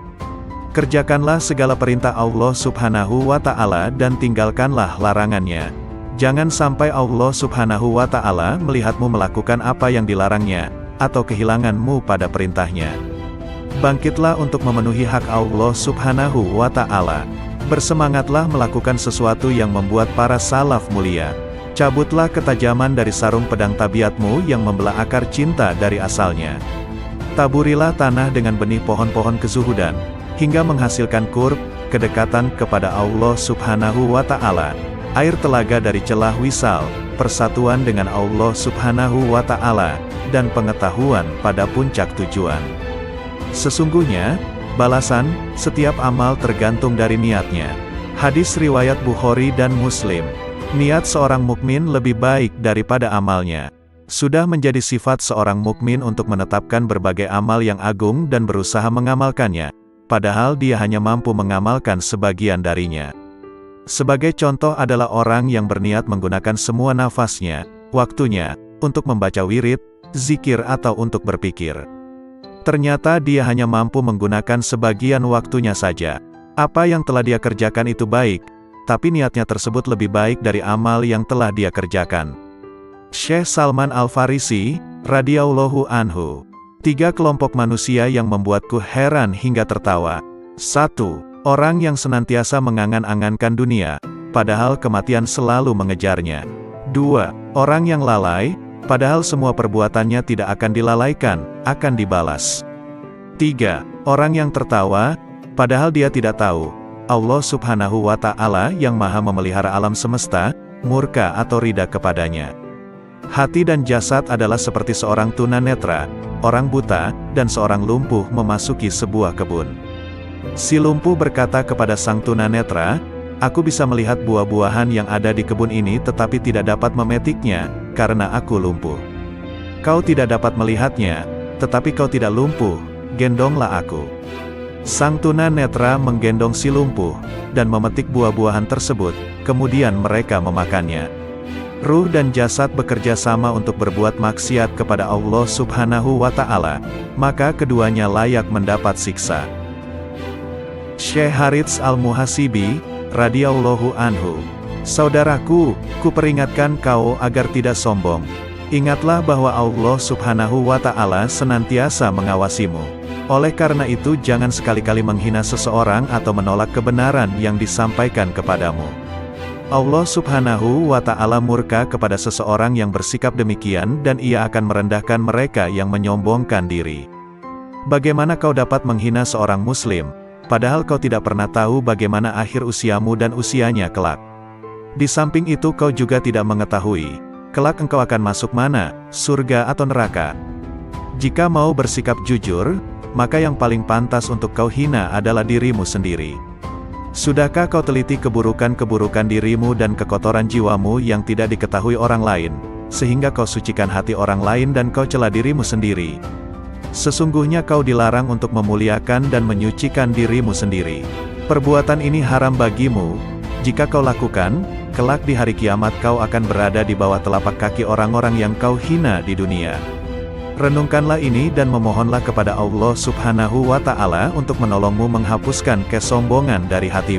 Kerjakanlah segala perintah Allah Subhanahu wa Ta'ala dan tinggalkanlah larangannya. Jangan sampai Allah Subhanahu wa Ta'ala melihatmu melakukan apa yang dilarangnya, atau kehilanganmu pada perintahnya. Bangkitlah untuk memenuhi hak Allah Subhanahu wa Ta'ala. Bersemangatlah melakukan sesuatu yang membuat para salaf mulia. Cabutlah ketajaman dari sarung pedang tabiatmu yang membelah akar cinta dari asalnya. Taburilah tanah dengan benih pohon-pohon kezuhudan, hingga menghasilkan qurb, kedekatan kepada Allah Subhanahu wa Ta'ala, air telaga dari celah wisal, persatuan dengan Allah Subhanahu wa Ta'ala, dan pengetahuan pada puncak tujuan. Sesungguhnya, balasan setiap amal tergantung dari niatnya. Hadis riwayat Bukhari dan Muslim. Niat seorang mukmin lebih baik daripada amalnya. Sudah menjadi sifat seorang mukmin untuk menetapkan berbagai amal yang agung dan berusaha mengamalkannya, padahal dia hanya mampu mengamalkan sebagian darinya. Sebagai contoh adalah orang yang berniat menggunakan semua nafasnya, waktunya, untuk membaca wirid, zikir atau untuk berpikir. Ternyata dia hanya mampu menggunakan sebagian waktunya saja. Apa yang telah dia kerjakan itu baik, tapi niatnya tersebut lebih baik dari amal yang telah dia kerjakan. Syekh Salman Al-Farisi, radhiyallahu anhu. 3 kelompok manusia yang membuatku heran hingga tertawa. 1. Orang yang senantiasa mengangan-angankan dunia, padahal kematian selalu mengejarnya. 2. Orang yang lalai, padahal semua perbuatannya tidak akan dilalaikan, akan dibalas. 3. Orang yang tertawa, padahal dia tidak tahu, Allah Subhanahu wa Ta'ala yang maha memelihara alam semesta, murka atau ridha kepadanya. Hati dan jasad adalah seperti seorang tunanetra, orang buta, dan seorang lumpuh memasuki sebuah kebun. Si lumpuh berkata kepada sang tunanetra, "Aku bisa melihat buah-buahan yang ada di kebun ini tetapi tidak dapat memetiknya, karena aku lumpuh." "Kau tidak dapat melihatnya, tetapi kau tidak lumpuh, gendonglah aku." Sang tunanetra menggendong si lumpuh, dan memetik buah-buahan tersebut, kemudian mereka memakannya. Ruh dan jasad bekerja sama untuk berbuat maksiat kepada Allah Subhanahu wa Ta'ala, maka keduanya layak mendapat siksa. Syekh Harits Al-Muhasibi, radhiyallahu anhu. Saudaraku, kuperingatkan kau agar tidak sombong. Ingatlah bahwa Allah Subhanahu wa Ta'ala senantiasa mengawasimu. Oleh karena itu jangan sekali-kali menghina seseorang atau menolak kebenaran yang disampaikan kepadamu. Allah Subhanahu wa Ta'ala murka kepada seseorang yang bersikap demikian, dan Ia akan merendahkan mereka yang menyombongkan diri. Bagaimana kau dapat menghina seorang Muslim, padahal kau tidak pernah tahu bagaimana akhir usiamu dan usianya kelak? Di samping itu kau juga tidak mengetahui, kelak engkau akan masuk mana, surga atau neraka. Jika mau bersikap jujur, maka yang paling pantas untuk kau hina adalah dirimu sendiri. Sudahkah kau teliti keburukan-keburukan dirimu dan kekotoran jiwamu yang tidak diketahui orang lain, sehingga kau sucikan hati orang lain dan kau cela dirimu sendiri? Sesungguhnya kau dilarang untuk memuliakan dan menyucikan dirimu sendiri. Perbuatan ini haram bagimu. Jika kau lakukan, kelak di hari kiamat kau akan berada di bawah telapak kaki orang-orang yang kau hina di dunia. Renungkanlah ini dan memohonlah kepada Allah Subhanahu wa Ta'ala untuk menolongmu menghapuskan kesombongan dari hatimu.